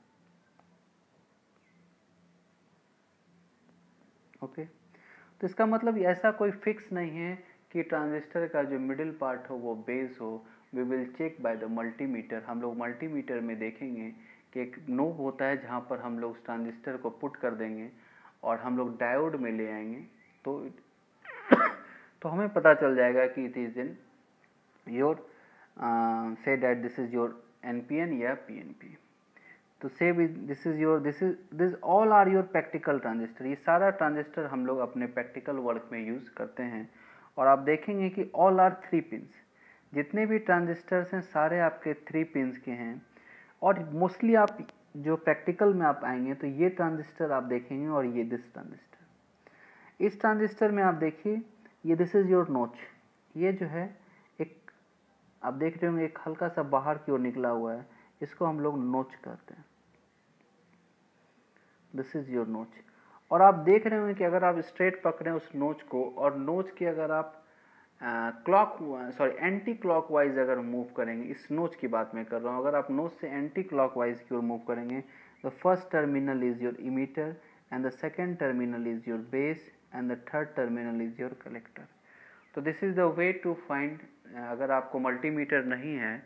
ओके, तो इसका मतलब ऐसा कोई फिक्स नहीं है कि ट्रांजिस्टर का जो मिडिल पार्ट हो वो बेस हो. We will check by the multimeter. हम लोग मल्टीमीटर में देखेंगे कि एक नोब होता है जहाँ पर हम लोग ट्रांजिस्टर को पुट कर देंगे और हम लोग डायोड में ले आएंगे तो हमें पता चल जाएगा कि it is in your say that this is your NPN या PNP. तो say this all are your practical transistor. ये सारा ट्रांजिस्टर हम लोग अपने प्रैक्टिकल वर्क में यूज़ करते हैं. और आप देखेंगे कि ऑल आर 3 पिंस. जितने भी ट्रांजिस्टर्स हैं सारे आपके 3 पिंस के हैं. और मोस्टली आप जो प्रैक्टिकल में आप आएंगे तो ये ट्रांजिस्टर आप देखेंगे और ये दिस ट्रांजिस्टर. इस ट्रांजिस्टर में आप देखिए, ये दिस इज़ योर नोच. ये जो है एक आप देख रहे होंगे एक हल्का सा बाहर की ओर निकला हुआ है. इसको हम लोग नोच कहते हैं. दिस इज योर नोच. और आप देख रहे होंगे कि अगर आप स्ट्रेट पकड़ें उस नोच को और नोच की अगर आप एंटी क्लॉकवाइज अगर मूव करेंगे, इस नोच की बात मैं कर रहा हूँ, अगर आप नोच से एंटी क्लॉकवाइज की ओर मूव करेंगे, the first terminal is your emitter and the second terminal is your base and the third terminal is your collector. तो this is the way to find. अगर आपको मल्टीमीटर नहीं है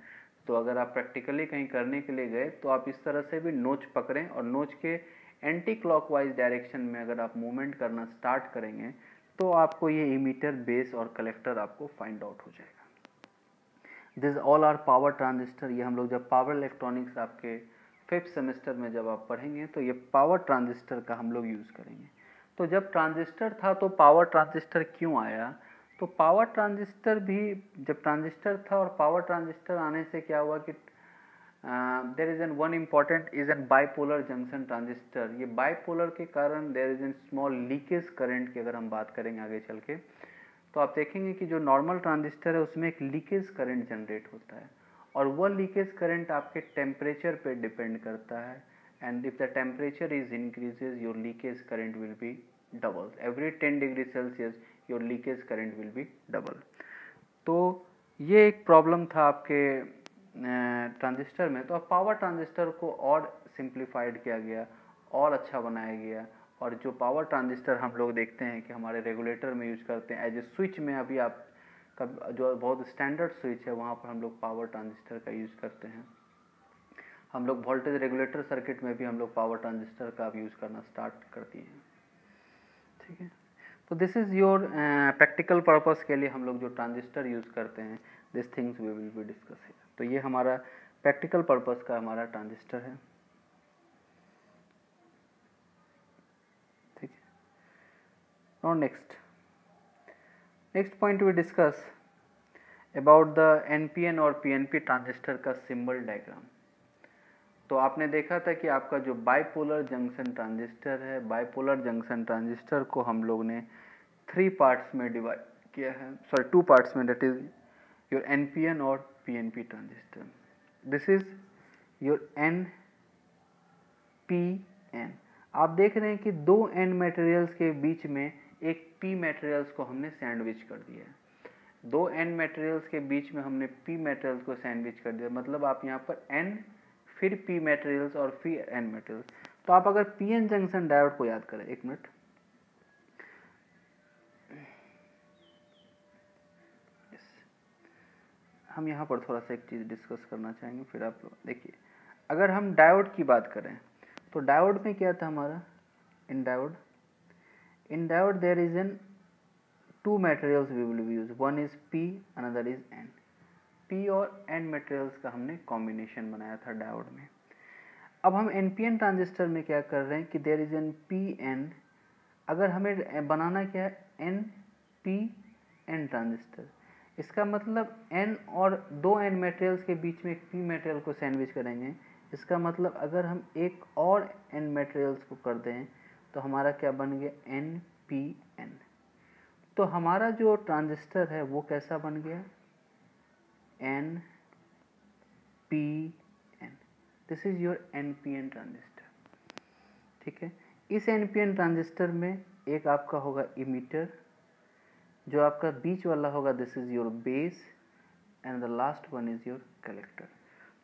तो अगर आप प्रैक्टिकली कहीं करने के लिए गए तो आप इस तरह से भी नोच पकड़ें और नोच के एंटी क्लॉकवाइज डायरेक्शन में अगर आप मूवमेंट करना स्टार्ट करेंगे तो आपको ये इमीटर, बेस और कलेक्टर आपको फाइंड आउट हो जाएगा. This all are power transistor. ये हम लोग जब पावर इलेक्ट्रॉनिक्स आपके 5th सेमेस्टर में जब आप पढ़ेंगे तो ये पावर ट्रांजिस्टर का हम लोग यूज़ करेंगे। तो जब ट्रांजिस्टर था तो पावर ट्रांजिस्टर क्यों आया? तो पावर ट्रांजिस्टर भी, जब ट्रांजिस्टर था और पावर ट्रांजिस्टर आने से क्या हुआ कि there is an one important is an bipolar junction transistor. ये बाईपोलर के कारण there is an small leakage current की अगर हम बात करेंगे आगे चल के, तो आप देखेंगे कि जो नॉर्मल ट्रांजिस्टर है उसमें एक लीकेज करंट जनरेट होता है, और वह लीकेज करंट आपके टेम्परेचर पे डिपेंड करता है। And if the temperature is increases your leakage current will be double. Every 10 degree Celsius your leakage current will be double. तो ये एक प्रॉब्लम था आपके ट्रांजिस्टर में। तो अब पावर ट्रांजिस्टर को और सिंप्लीफाइड किया गया, और अच्छा बनाया गया, और जो पावर ट्रांजिस्टर हम लोग देखते हैं कि हमारे रेगुलेटर में यूज करते हैं एज ए स्विच में, अभी आप जो बहुत स्टैंडर्ड स्विच है वहाँ पर हम लोग पावर ट्रांजिस्टर का यूज़ करते हैं। हम लोग वोल्टेज रेगुलेटर सर्किट में भी हम लोग पावर ट्रांजिस्टर का यूज़ करना स्टार्ट कर दिए हैं। ठीक है, तो this is your practical purpose के लिए हम लोग जो ट्रांजिस्टर यूज़ करते हैं, this things we will be discuss here. तो ये हमारा प्रैक्टिकल पर्पस का हमारा ट्रांजिस्टर है। ठीक है, और next point we discuss about the NPN और पीएनपी ट्रांजिस्टर का सिंबल डायग्राम। तो आपने देखा था कि आपका जो बाइपोलर जंक्शन ट्रांजिस्टर है, बाइपोलर जंक्शन ट्रांजिस्टर को हम लोग ने 3 पार्ट्स में डिवाइड किया है, सॉरी 2 पार्ट्स में, दैट इज योर एनपीएन और PNP transistor. This is your NPN. आप देख रहे हैं कि 2 एन मटेरियल्स के बीच में एक पी मटेरियल्स को हमने सैंडविच कर दिया है। 2 एन मटेरियल्स के बीच में हमने पी मटेरियल्स को सैंडविच कर दिया, मतलब आप यहाँ पर एन फिर पी मटेरियल्स और फिर एन मटेरियल्स। तो आप अगर पीएन जंक्शन डायोड को याद करें, एक मिनट, हम यहाँ पर थोड़ा सा एक चीज़ डिस्कस करना चाहेंगे, फिर आप देखिए। अगर हम डायोड की बात करें तो डायोड में क्या था हमारा, in diode there is an 2 materials we will use, one is P another is N. P और एन मटेरियल्स का हमने कॉम्बिनेशन बनाया था डायोड में। अब हम एनपीएन ट्रांजिस्टर में क्या कर रहे हैं कि there is N P N, अगर हमें बनाना क्या है, एन पी एन ट्रांजिस्टर। इसका मतलब एन और 2 एन मटेरियल्स के बीच में एक पी मटेरियल को सैंडविच करेंगे। इसका मतलब अगर हम एक और एन मटेरियल्स को कर दें तो हमारा क्या बन गया, एन पी एन। तो हमारा जो ट्रांजिस्टर है वो कैसा बन गया, N P N. This is your NPN transistor. ठीक है, इस एनपीएन ट्रांजिस्टर में एक आपका होगा इमीटर, जो आपका बीच वाला होगा this is your base, and the last one is your collector.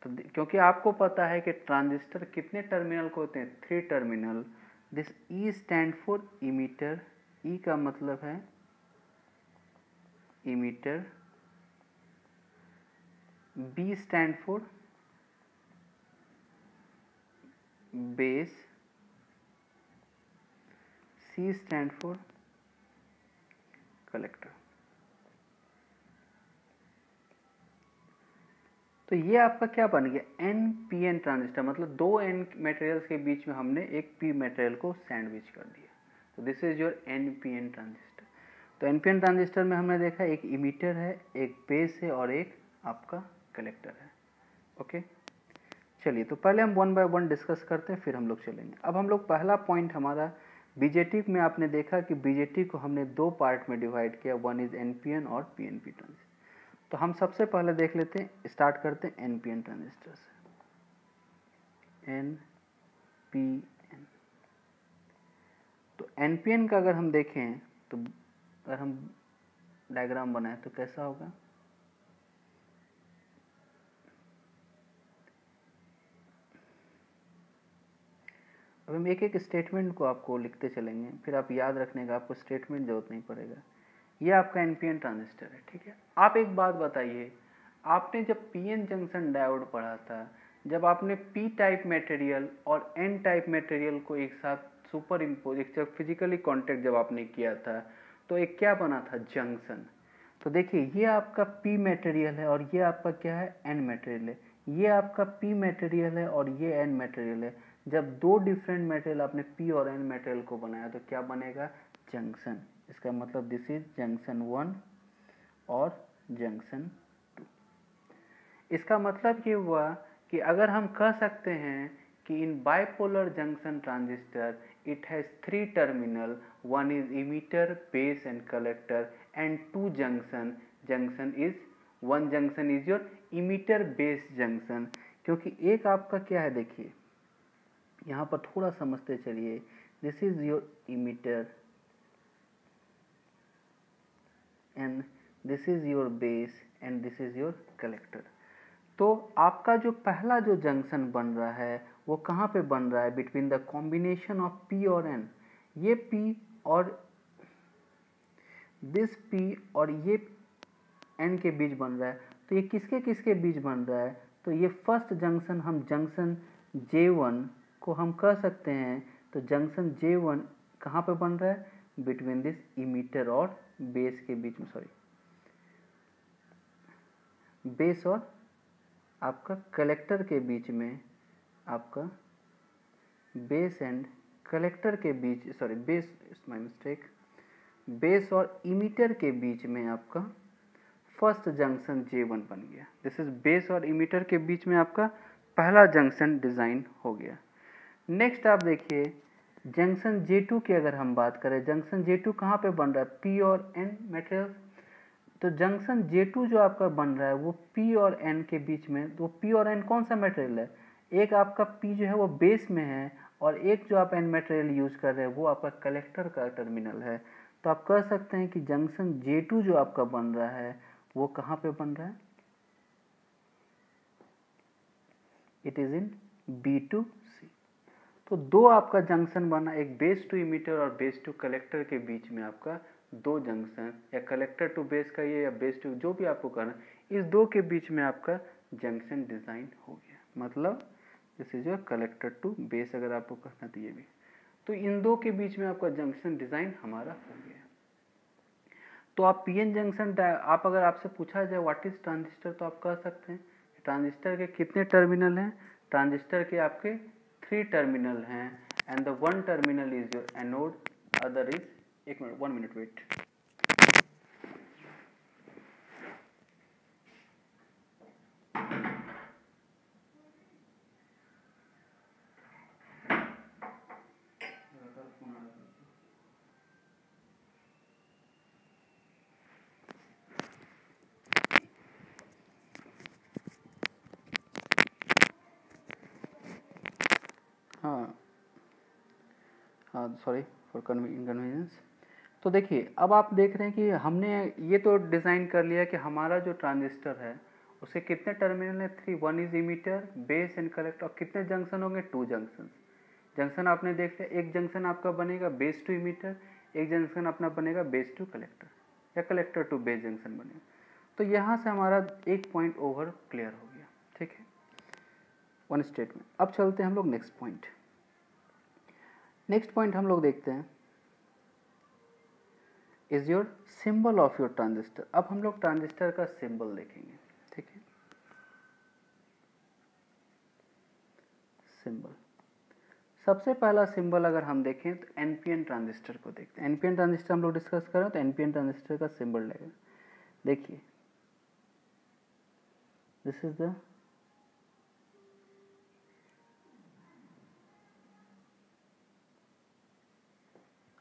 तो क्योंकि आपको पता है कि ट्रांजिस्टर कितने टर्मिनल को होते हैं, 3 terminal. This E stand for emitter, E का मतलब है emitter, B stand for base, C stand for collector. तो ये आपका क्या बन गया, एन पी एन ट्रांजिस्टर, मतलब 2 एन मटेरियल्स के बीच में हमने एक पी मटेरियल को सैंडविच कर दिया। तो this is your N P N transistor. तो एन पी एन ट्रांजिस्टर में हमने देखा एक इमीटर है, एक बेस है और एक आपका कलेक्टर है। ओके, चलिए तो पहले हम 1 बाय 1 डिस्कस करते हैं, फिर हम लोग चलेंगे। अब हम लोग पहला पॉइंट हमारा बीजेटी में आपने देखा कि बीजेटी को हमने 2 पार्ट में डिवाइड किया, वन इज एनपीएन और पीएनपी ट्रांजिस्टर। तो हम सबसे पहले देख लेते हैं, स्टार्ट करते हैं एनपीएन ट्रांजिस्टर से। एनपीएन, तो एनपीएन का अगर हम देखें तो अगर हम डायग्राम बनाएं तो कैसा होगा, अब हम एक एक स्टेटमेंट को आपको लिखते चलेंगे, फिर आप याद रखने का आपको स्टेटमेंट जरूरत नहीं पड़ेगा। ये आपका एनपीएन ट्रांजिस्टर है। ठीक है, आप एक बात बताइए, आपने जब पीएन जंक्शन डायोड पढ़ा था, जब आपने पी टाइप मटेरियल और एन टाइप मटेरियल को एक साथ सुपर इम्पोज, एक फिजिकली कॉन्टेक्ट जब आपने किया था, तो एक क्या बना था, जंक्शन। तो देखिए ये आपका P मटेरियल है और ये आपका क्या है, N मटेरियल है। ये आपका P मटेरियल है और ये N मटेरियल है। जब दो डिफरेंट मटेरियल आपने P और N मटेरियल को बनाया तो क्या बनेगा, जंक्शन। इसका मतलब दिस इज जंक्शन 1 और जंक्शन 2। इसका मतलब ये हुआ कि अगर हम कह सकते हैं कि in bipolar junction transistor it has 3 terminal, one is emitter, base and collector, and 2 junction is, one junction is your emitter base junction। क्योंकि एक आपका क्या है, देखिए यहाँ पर थोड़ा समझते चलिए, this is your emitter and this is your base and this is your collector। तो आपका जो पहला जो जंक्शन बन रहा है वो कहाँ पे बन रहा है, between the combination of P और N। ये P और दिस P और ये N के बीच बन रहा है। तो ये किसके किसके बीच बन रहा है, तो ये फर्स्ट जंक्शन हम जंक्शन J1 को हम कह सकते हैं। तो जंक्शन J1 कहाँ पे बन रहा है, बिटवीन दिस इमीटर और बेस के बीच में, सॉरी बेस और आपका कलेक्टर के बीच में, आपका बेस एंड कलेक्टर के बीच, sorry base, it's my mistake, base और इमीटर के बीच में आपका फर्स्ट जंक्शन J1 बन गया। दिस इज बेस और इमीटर के बीच में आपका पहला जंक्शन डिज़ाइन हो गया। नेक्स्ट आप देखिए जंक्शन J2 की अगर हम बात करें, जंक्शन J2 कहाँ पे बन रहा है, P और N मटेरियल। तो जंक्शन J2 जो आपका बन रहा है वो P और N के बीच में, तो P और N कौन सा मटेरियल है, एक आपका P जो है वो बेस में है और एक जो आप N मटेरियल यूज कर रहे हैं वो आपका कलेक्टर का टर्मिनल है। तो आप कह सकते हैं कि जंक्शन J2 जो आपका बन रहा है वो कहाँ पे बन रहा है, इट इज इन B2C। तो दो आपका जंक्शन बना, एक बेस टू इमीटर और बेस टू कलेक्टर के बीच में आपका दो जंक्शन, या कलेक्टर टू बेस का ये या बेस टू, जो भी आपको करना, इस दो के बीच में आपका जंक्शन डिज़ाइन हो गया। मतलब this is your collector to base, अगर आपको कहना तो ये भी। तो इन दो के बीच में आपका जंक्शन डिज़ाइन हमारा हो गया। तो आप पीएन जंक्शन, आप अगर आपसे पूछा जाए व्हाट इज ट्रांजिस्टर, तो आप कह सकते हैं ट्रांजिस्टर के कितने टर्मिनल हैं, ट्रांजिस्टर के आपके 3 टर्मिनल हैं, and the 1 terminal is your anode, other is, 1 minute wait. हाँ सॉरी फॉर इनकन्वीनियंस। तो देखिए अब आप देख रहे हैं कि हमने ये तो डिज़ाइन कर लिया कि हमारा जो ट्रांजिस्टर है उसके कितने टर्मिनल है, 3, 1 is emitter, base and collector. और कितने जंक्शन होंगे, 2 जंक्शन। जंक्शन आपने देख लिया, एक जंक्शन आपका बनेगा बेस टू इमीटर, एक जंक्शन अपना बनेगा बेस टू कलेक्टर या कलेक्टर टू बेस जंक्शन बनेगा। तो यहाँ से हमारा एक पॉइंट ओवर क्लियर हो गया, ठीक है, 1 स्टेट में। अब चलते हैं हम लोग नेक्स्ट पॉइंट। नेक्स्ट पॉइंट हम लोग देखते हैं is your symbol of your transistor. अब हम लोग ट्रांजिस्टर का सिंबल देखेंगे, ठीक है। सिंबल, सबसे पहला सिंबल अगर हम देखें तो एनपीएन ट्रांजिस्टर को देखते हैं। एनपीएन ट्रांजिस्टर हम लोग डिस्कस करें तो एनपीएन ट्रांजिस्टर का सिंबल लगेगा, देखिए this is the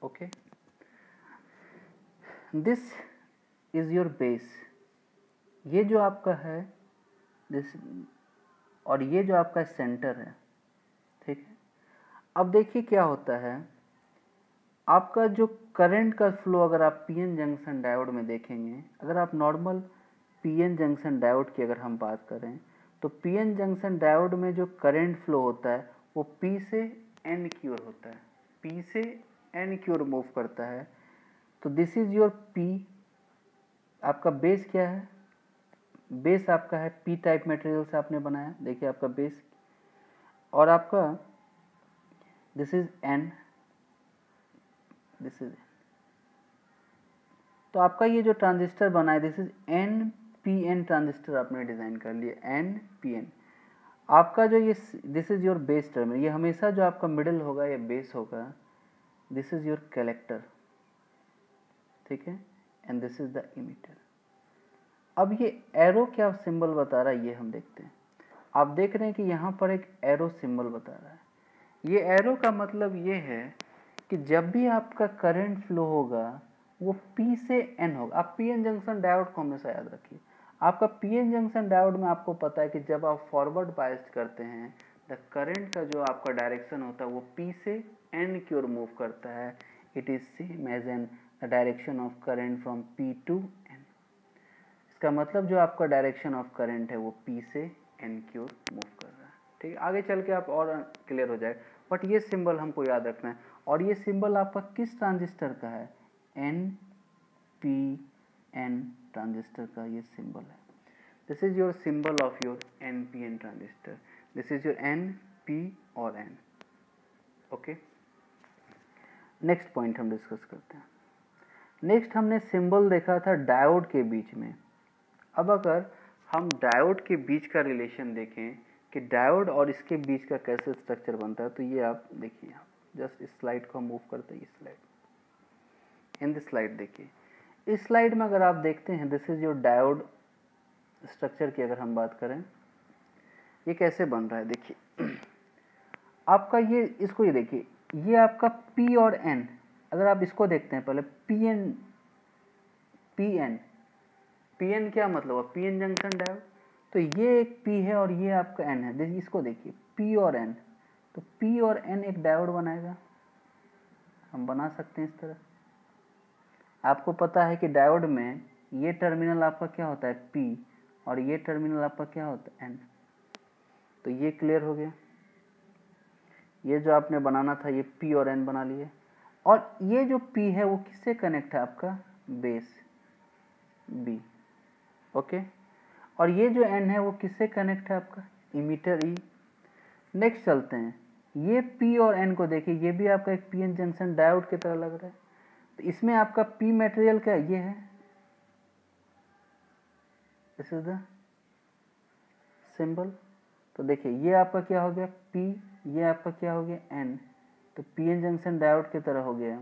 okay, this is your base, ये जो आपका है दिस, और ये जो आपका सेंटर है, ठीक है। अब देखिए क्या होता है, आपका जो करंट का फ्लो अगर आप पीएन जंक्शन डायोड में देखेंगे, अगर आप नॉर्मल पीएन जंक्शन डायोड की अगर हम बात करें तो पीएन जंक्शन डायोड में जो करंट फ्लो होता है वो पी से एन की ओर होता है, पी से एन की ओर मूव करता है। तो दिस इज योर पी, आपका बेस क्या है, बेस आपका है पी टाइप मटेरियल से आपने बनाया, देखिए आपका बेस, और आपका this is N, this is, तो आपका ये जो ट्रांजिस्टर बना है दिस इज NPN ट्रांजिस्टर आपने डिज़ाइन कर लिया, NPN। आपका जो ये this is your base terminal, ये हमेशा जो आपका मिडिल होगा या बेस होगा, दिस इज़ योर कलेक्टर, ठीक है, and this is the emitter. अब ये एरो क्या सिंबल बता रहा है ये हम देखते हैं। आप देख रहे हैं कि यहाँ पर एक एरो सिंबल बता रहा है। ये एरो का मतलब ये है कि जब भी आपका करंट फ्लो होगा वो P से N होगा। आप PN जंक्शन डायोड को हमेशा याद रखिए। आपका PN जंक्शन डायोड में आपको पता है कि जब आप फॉरवर्ड बायस्ड करते हैं द करंट का जो आपका डायरेक्शन होता है वो P से N की ओर मूव करता है। It is same as an the direction of current from P to N। इसका मतलब जो आपका डायरेक्शन ऑफ करंट है वो P से N की ओर मूव कर रहा है, ठीक है। आगे चल के आप और क्लियर हो जाए, बट ये सिंबल हमको याद रखना है। और ये सिंबल आपका किस ट्रांजिस्टर का है? NPN ट्रांजिस्टर का ये सिंबल है। This is your symbol of your NPN transistor. This is your N, P और N। ओके, नेक्स्ट पॉइंट हम डिस्कस करते हैं। नेक्स्ट हमने सिंबल देखा था डायोड के बीच में। अब अगर हम डायोड के बीच का रिलेशन देखें कि डायोड और इसके बीच का कैसे स्ट्रक्चर बनता है, तो ये आप देखिए, आप जस्ट इस स्लाइड को हम मूव करते हैं, इस स्लाइड, इन दिस स्लाइड देखिए। इस स्लाइड में अगर आप देखते हैं this is your diode structure की अगर हम बात करें, ये कैसे बन रहा है देखिए। आपका ये इसको ये देखिए, ये आपका P और N, अगर आप इसको देखते हैं पहले PN क्या मतलब है? PN junction diode. तो ये एक P है और ये आपका N है। देखिए इसको देखिए, P और N, तो P और N एक डायोड बनाएगा। हम बना सकते हैं इस तरह। आपको पता है कि डायोड में ये टर्मिनल आपका क्या होता है? P, और ये टर्मिनल आपका क्या होता है? N। तो ये क्लियर हो गया। ये जो आपने बनाना था ये P और N बना लिए। और ये जो P है वो किससे कनेक्ट है? आपका बेस B, ओके। और ये जो N है वो किससे कनेक्ट है? आपका इमीटर E। नेक्स्ट चलते हैं, ये P और N को देखिए, ये भी आपका एक PN जंक्शन डायोड की तरह लग रहा है। तो इसमें आपका P मटेरियल क्या ये है, दिस इज द सिंबल। तो देखिए ये आपका क्या हो गया P, ये आपका क्या हो गया N। तो PN जंक्शन डायोड की तरह हो गया।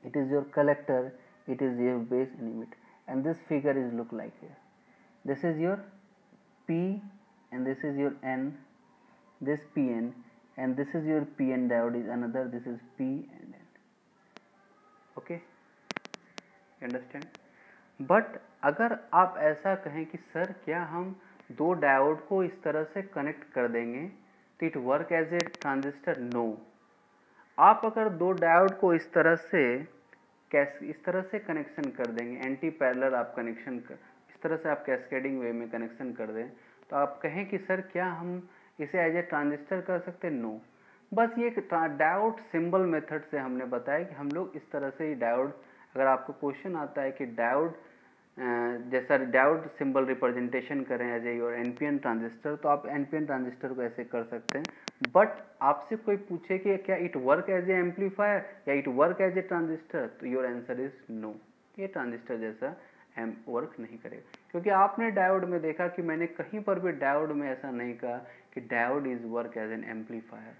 It is your collector, it is your base and emitter, and this figure is look like here. This is your P and this is your N, this PN, and this is your PN diode is another, this is P and N. Okay, you understand? But अगर आप ऐसा कहें कि sir क्या हम दो diode को इस तरह से कनेक्ट कर देंगे तो it work as a transistor? No. आप अगर दो डायोड को इस तरह से कनेक्शन कर देंगे, एंटी पैरेलल आप कनेक्शन कर, इस तरह से आप कैस्केडिंग वे में कनेक्शन कर दें, तो आप कहें कि सर क्या हम इसे एज ए ट्रांजिस्टर कर सकते हैं? नो। बस ये डायोड सिंबल मेथड से हमने बताया कि हम लोग इस तरह से ही डायोड, अगर आपको क्वेश्चन आता है कि डायोड जैसा डायोड सिंबल रिप्रेजेंटेशन करें as a your NPN transistor, तो आप NPN ट्रांजिस्टर को ऐसे कर सकते हैं। बट आपसे कोई पूछे कि क्या it work as a amplifier या it work as a transistor, तो योर आंसर इज नो। ये ट्रांजिस्टर जैसा वर्क नहीं करेगा, क्योंकि आपने डायोड में देखा कि मैंने कहीं पर भी डायोड में ऐसा नहीं कहा कि diode is work as an amplifier.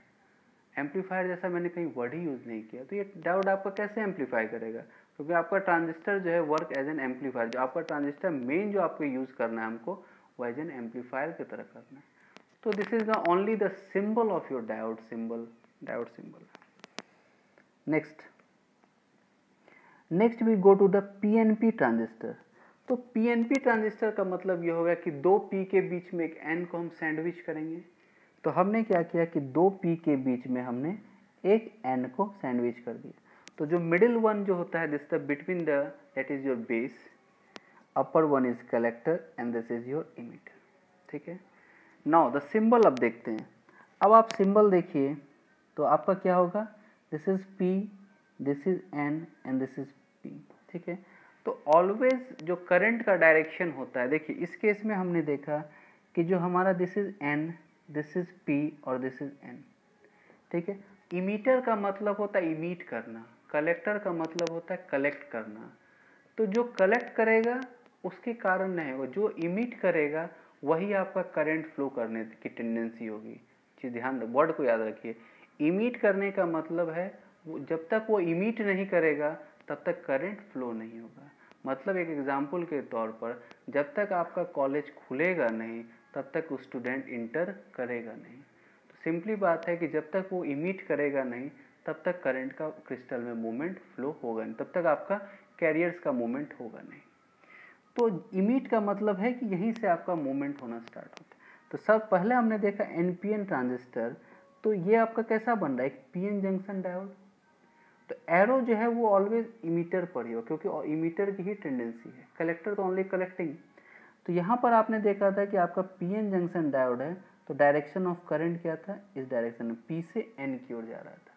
Amplifier जैसा मैंने कहीं वर्ड ही यूज़ नहीं किया। तो ये डायोड आपका कैसे एम्पलीफाई करेगा? क्योंकि आपका ट्रांजिस्टर जो है वर्क एज एन एम्पलीफायर, जो आपका ट्रांजिस्टर मेन जो आपको यूज़ करना है हमको वो एज एन एम्पलीफायर की तरह करना है। तो this is the only the symbol of your diode symbol. Next we go to the PNP transistor. तो PNP ट्रांजिस्टर का मतलब ये होगा कि दो P के बीच में एक N को हम सैंडविच करेंगे। तो हमने क्या किया कि दो P के बीच में हमने एक N को सैंडविच कर दिया। तो जो मिडिल वन जो होता है this the between the that is your base, upper one is collector and this is your emitter, ठीक है। नाउ द सिंबल अब देखते हैं। अब आप सिंबल देखिए तो आपका क्या होगा, this is P, this is N and this is P, ठीक है। तो ऑलवेज जो करंट का डायरेक्शन होता है, देखिए इस केस में हमने देखा कि जो हमारा this is N, this is P और दिस इज N, ठीक है। इमीटर का मतलब होता है इमीट करना, कलेक्टर का मतलब होता है कलेक्ट करना। तो जो कलेक्ट करेगा उसके कारण नहीं होगा, जो इमिट करेगा वही आपका करंट फ्लो करने की टेंडेंसी होगी। चीज़ ध्यान, वर्ड को याद रखिए, इमिट करने का मतलब है जब तक वो इमिट नहीं करेगा तब तक करंट फ्लो नहीं होगा। मतलब एक एग्जाम्पल के तौर पर, जब तक आपका कॉलेज खुलेगा नहीं तब तक स्टूडेंट इंटर करेगा नहीं। तो सिंपली बात है कि जब तक वो इमिट करेगा नहीं तब तक करंट का क्रिस्टल में मूवमेंट फ्लो होगा नहीं, तब तक आपका कैरियर्स का मूवमेंट होगा नहीं। तो इमिट का मतलब है कि यहीं से आपका मूवमेंट होना स्टार्ट होता है। तो सब पहले हमने देखा एनपीएन ट्रांजिस्टर, तो ये आपका कैसा बन रहा है, एक पीएन जंक्शन डायोड। तो एरो जो है वो ऑलवेज इमीटर पर ही हो, क्योंकि इमीटर की ही टेंडेंसी है, कलेक्टर तो ओनली कलेक्टिंग। तो यहाँ पर आपने देखा था कि आपका पीएन जंक्शन डायोड है, तो डायरेक्शन ऑफ करंट क्या था, इस डायरेक्शन में पी से एन की ओर जा रहा था।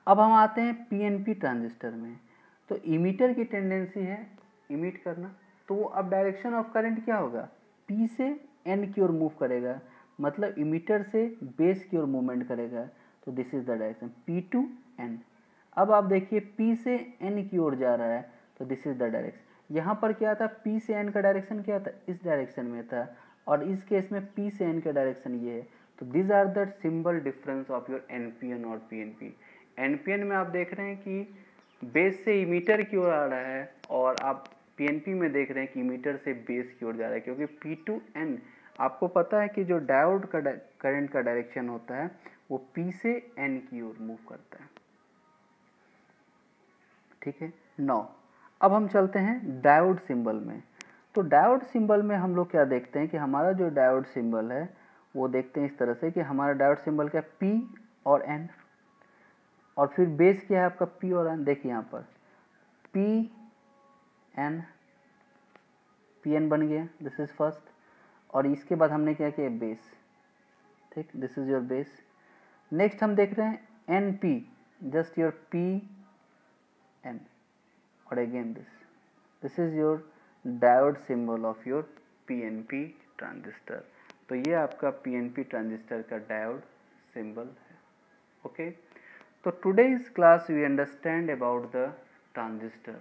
अब हम आते हैं पीएनपी ट्रांजिस्टर में। तो इमीटर की टेंडेंसी है इमिट करना, तो वो अब डायरेक्शन ऑफ करंट क्या होगा, पी से एन की ओर मूव करेगा, मतलब इमीटर से बेस की ओर मूवमेंट करेगा। तो this is the direction P to N. अब आप देखिए पी से एन की ओर जा रहा है, तो दिस इज द डायरेक्शन। यहाँ पर क्या था, पी से एन का डायरेक्शन क्या था, इस डायरेक्शन में था, और इस केस में पी से एन का डायरेक्शन ये है। तो this are the symbol difference of your NPN और पीएनपी। एनपीएन में आप देख रहे हैं कि बेस से इमीटर की ओर आ रहा है, और आप पीएनपी में देख रहे हैं कि इमीटर से बेस की ओर जा रहा है, क्योंकि पी टू एन आपको पता है कि जो डायोड का करंट का डायरेक्शन होता है वो पी से एन की ओर मूव करता है। ठीक है, 9। अब हम चलते हैं डायोड सिंबल में। तो डायोड सिंबल में हम लोग क्या देखते हैं कि हमारा जो डायोड सिंबल है वो देखते हैं इस तरह से कि हमारा डायोड सिंबल क्या, पी और एन, और फिर बेस क्या है आपका, पी और एन। देखिए यहाँ पर पी एन, पी एन बन गया, दिस इज फर्स्ट, और इसके बाद हमने क्या किया, बेस। ठीक, this is your base. Next हम देख रहे हैं N P, just your P N, और again this is your diode symbol of your PNP transistor. तो ये आपका पीएनपी ट्रांजिस्टर का डायोड सिंबल है। ओके, तो today's class we understand about the transistor.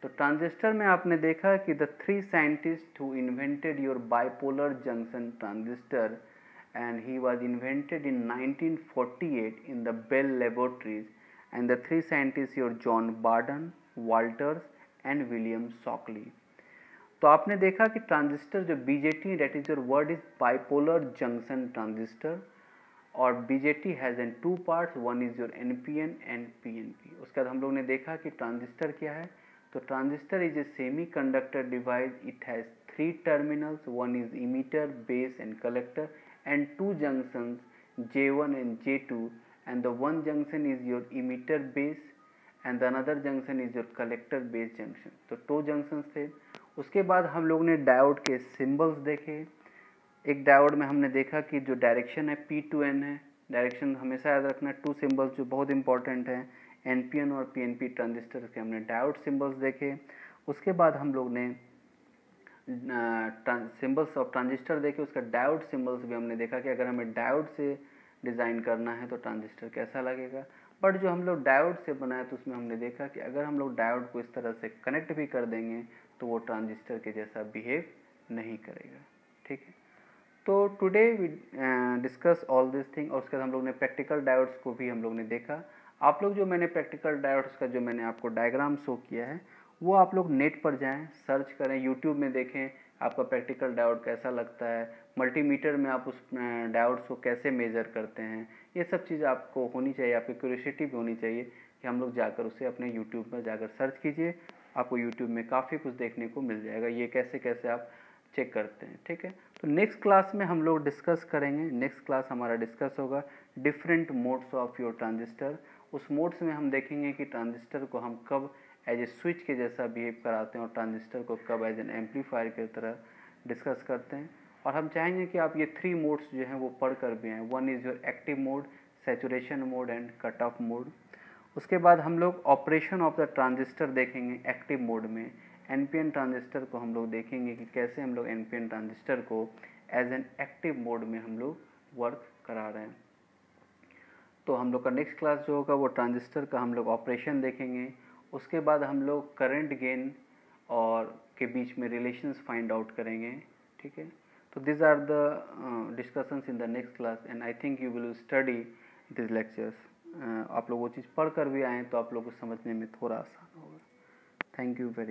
तो ट्रांजिस्टर में आपने देखा कि the 3 scientist who invented your bipolar junction transistor, and he was invented in 1948 in the Bell Laboratories, and the 3 scientists your John Barden, Walters and William Shockley। तो आपने देखा कि transistor जो BJT, that is your word is bipolar junction transistor, और BJT has an 2 parts, one is your NPN and PNP. उसके बाद हम लोग ने देखा कि ट्रांजिस्टर क्या है। तो transistor is a semi conductor device, it has 3 terminals, one is emitter, base and collector, and 2 junctions J1 and J2, and the one junction is your emitter base and the another junction is your collector base junction। तो 2 junctions थे। उसके बाद हम लोग ने diode के symbols देखे। एक डायोड में हमने देखा कि जो डायरेक्शन है P to N है, डायरेक्शन हमेशा याद रखना, 2 सिंबल्स जो बहुत इंपॉर्टेंट हैं, एनपीएन और पीएनपी ट्रांजिस्टर के हमने डायोड सिंबल्स देखे। उसके बाद हम लोग ने सिंबल्स ऑफ ट्रांजिस्टर देखे, उसका डायोड सिंबल्स भी हमने देखा कि अगर हमें डायोड से डिज़ाइन करना है तो ट्रांजिस्टर कैसा लगेगा। बट जो हम लोग डायोड से बनाए तो उसमें हमने देखा कि अगर हम लोग डायोड को इस तरह से कनेक्ट भी कर देंगे तो वो ट्रांजिस्टर के जैसा बिहेव नहीं करेगा। ठीक है, तो today we discuss all this thing. और उसके बाद हम लोग ने प्रैक्टिकल डायोड्स को भी हम लोग ने देखा। आप लोग जो मैंने प्रैक्टिकल डायोड्स का जो मैंने आपको डायग्राम शो किया है वो आप लोग नेट पर जाएं, सर्च करें, यूट्यूब में देखें आपका प्रैक्टिकल डायोड कैसा लगता है, मल्टीमीटर में आप उस डायोड्स को कैसे मेज़र करते हैं। ये सब चीज़ आपको होनी चाहिए, आपकी क्यूरियोसिटी भी होनी चाहिए कि हम लोग जाकर उसे अपने यूट्यूब पर जाकर सर्च कीजिए, आपको यूट्यूब में काफ़ी कुछ देखने को मिल जाएगा, ये कैसे कैसे आप चेक करते हैं। ठीक है, तो नेक्स्ट क्लास में हम लोग डिस्कस करेंगे। नेक्स्ट क्लास हमारा डिस्कस होगा different modes of your transistor. उस मोड्स में हम देखेंगे कि ट्रांजिस्टर को हम कब एज ए स्विच के जैसा बिहेव कराते हैं और ट्रांजिस्टर को कब एज एन एम्पलीफायर की तरह डिस्कस करते हैं। और हम चाहेंगे कि आप ये 3 मोड्स जो हैं वो पढ़ कर भी आएँ। One is your active mode, saturation mode and cut off mode. उसके बाद हम लोग ऑपरेशन ऑफ द ट्रांजिस्टर देखेंगे एक्टिव मोड में। एनपीएन ट्रांजिस्टर को हम लोग देखेंगे कि कैसे हम लोग एनपीएन ट्रांजिस्टर को एज एन एक्टिव मोड में हम लोग वर्क करा रहे हैं। तो हम लोग का नेक्स्ट क्लास जो होगा वो ट्रांजिस्टर का हम लोग ऑपरेशन देखेंगे, उसके बाद हम लोग करंट गेन और के बीच में रिलेशंस फाइंड आउट करेंगे, ठीक है। तो this are the discussions in the next class and I think you will study this lectures. आप लोग वो चीज़ पढ़ कर भी आएँ तो आप लोग को समझने में थोड़ा आसान होगा। Thank you very much.